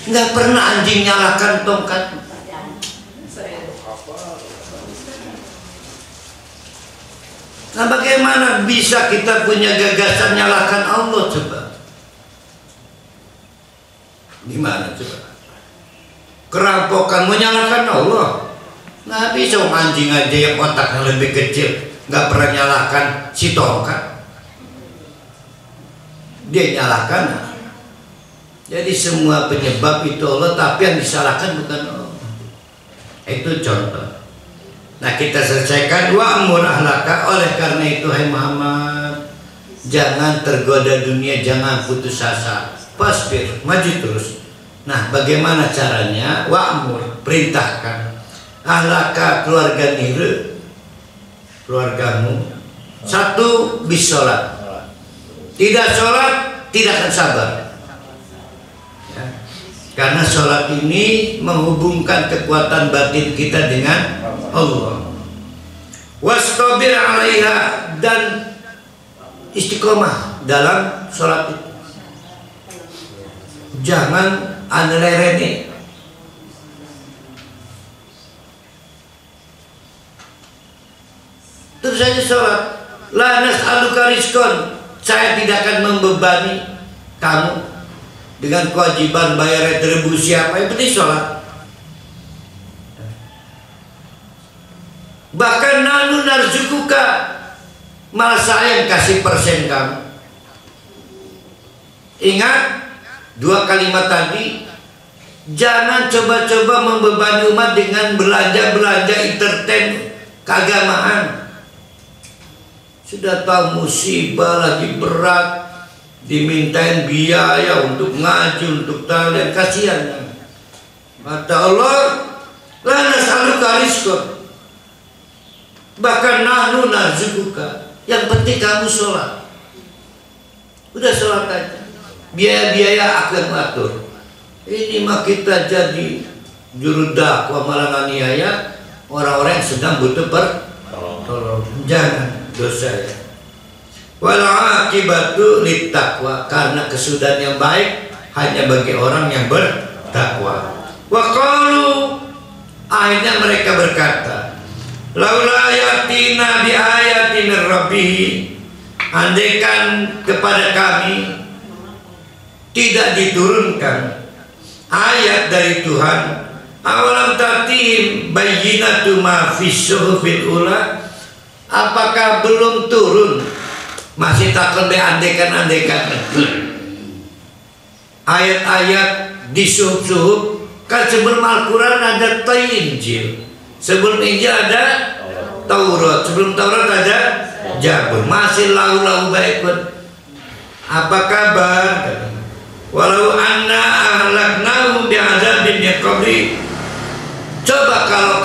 nggak pernah anjing nyalakan tongkat. Nah bagaimana bisa kita punya gagasan nyalakan Allah coba? Gimana coba? Kerampokan menyalahkan Allah? Nggak bisa, anjing aja yang otaknya lebih kecil nggak pernah nyalakan si tongkat, dia nyalakan. Jadi semua penyebab itu Allah, tapi yang disalahkan bukan Allah. Itu contoh. Nah kita selesaikan wa'mur ahlaka. Oleh karena itu hai Muhammad, jangan tergoda dunia, jangan putus asa, pasbir, maju terus. Nah bagaimana caranya? Wa'mur, perintahkan ahlaka, keluarga niru, keluargamu, satu bisolat. Tidak sholat tidak akan sabar ya. Karena sholat ini menghubungkan kekuatan batin kita dengan Allah. Wastabir 'alaiha, dan istiqomah dalam sholat itu. Jangan anelerene. Terus saja sholat. La nas'aluka rizqan, saya tidak akan membebani kamu dengan kewajiban bayar retribusi apa, yang penting sholat. Bahkan nanu narzukuka, malah saya yang kasih persen kamu. Ingat dua kalimat tadi. Jangan coba-coba membebani umat dengan belanja-belanja entertain keagamaan. Sudah tahu musibah lagi berat, dimintain biaya untuk ngaji, untuk talian, kasihan. Kata Allah, la nas'aluka rizqan, bahkan nahnu narzuquka, yang penting kamu sholat. Udah sholat aja, biaya-biaya akan mengatur. Ini mah kita jadi juru dakwah malah nganiaya orang-orang yang sedang butuh pertolongan. Jangan, dosa ya. Wal aqibatu littaqwa, karena kesudahan yang baik hanya bagi orang yang bertakwa. Wa qalu, akhirnya mereka berkata, laula yatina bi ayatin min rabbih, andaikan kepada kami tidak diturunkan ayat dari Tuhan, awalam tatihim bayyinatu ma fis suhufil ula, apakah belum turun? Masih tak lebih andekan-andekan ayat-ayat di suhuf-suhuf. Kan sebelum Al-Quran ada Injil, sebelum Injil ada Taurat, sebelum Taurat ada Zabur, masih lau-lau baikun. Apa kabar? Walau anna ahlaknahu bi'adzabin min qabli, coba kalau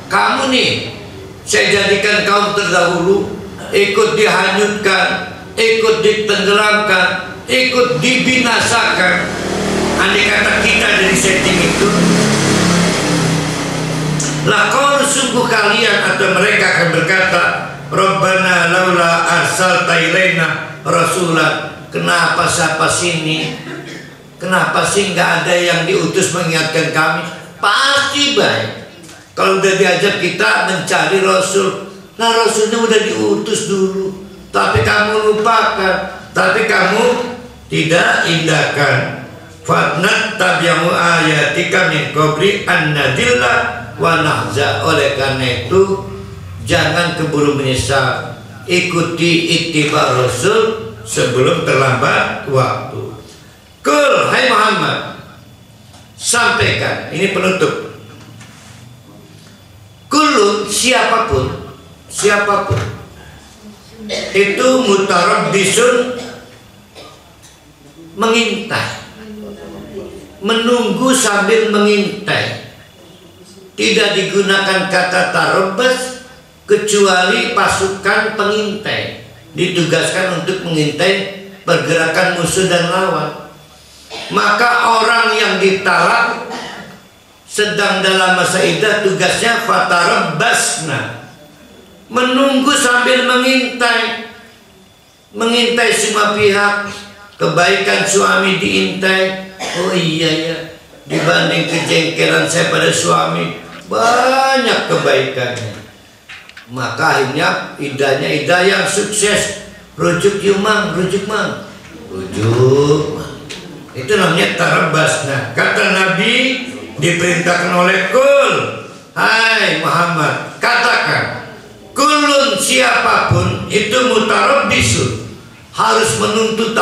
kamu nih saya jadikan kaum terdahulu ikut dihanyutkan, ikut ditenggelamkan, ikut dibinasakan. Andai kata kita dari setting itu, lakon sungguh kalian atau mereka akan berkata, Rabbana laula arsalta ilaina rasulan, kenapa siapa sini? Kenapa sih nggak ada yang diutus mengingatkan kami? Pasti baik kalau udah diajak kita mencari rasul. Nah, rasulnya udah diutus dulu, tapi kamu lupakan, tapi kamu tidak indahkan. Fatnat tabi'u ayatika min qabli an nadilla wa nahza. Oleh karena itu jangan keburu menyesal, ikuti ittiba rasul sebelum terlambat waktu. Qul, hai Muhammad, sampaikan, ini penutup. Kulun, siapapun itu mutarabbisun, mengintai, menunggu sambil mengintai. Tidak digunakan kata tarabbas kecuali pasukan pengintai ditugaskan untuk mengintai pergerakan musuh dan lawan. Maka orang yang ditalak sedang dalam masa iddah, tugasnya fatarabbasna, menunggu sambil mengintai, mengintai semua pihak. Kebaikan suami diintai, oh iya ya, dibanding kejengkelan saya pada suami banyak kebaikannya. Maka akhirnya iddahnya iddah yang sukses. Rujuk yumang, rujuk mang, rujuk. Itu namanya tarabbasna. Kata Nabi diperintahkan oleh Qul, hai Muhammad, katakan, kulun, siapapun itu mutarabbisun, harus menunggu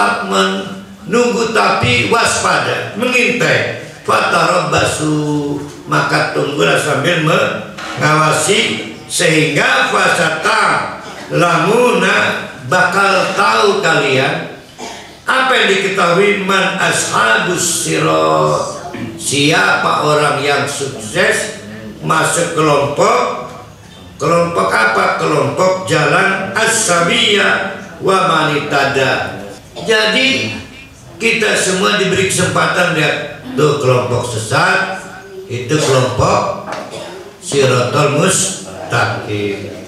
tapi waspada, mengintai. Fatarabbasu, maka tunggulah sambil mengawasi, sehingga fasata lamuna, bakal tahu kalian apa yang diketahui man ashabus sirat, siapa orang yang sukses masuk kelompok apa? Kelompok jalan as-sabiyah wa manitada. Jadi kita semua diberi kesempatan lihat Itu kelompok sesat, itu kelompok Shiratal Mustaqim.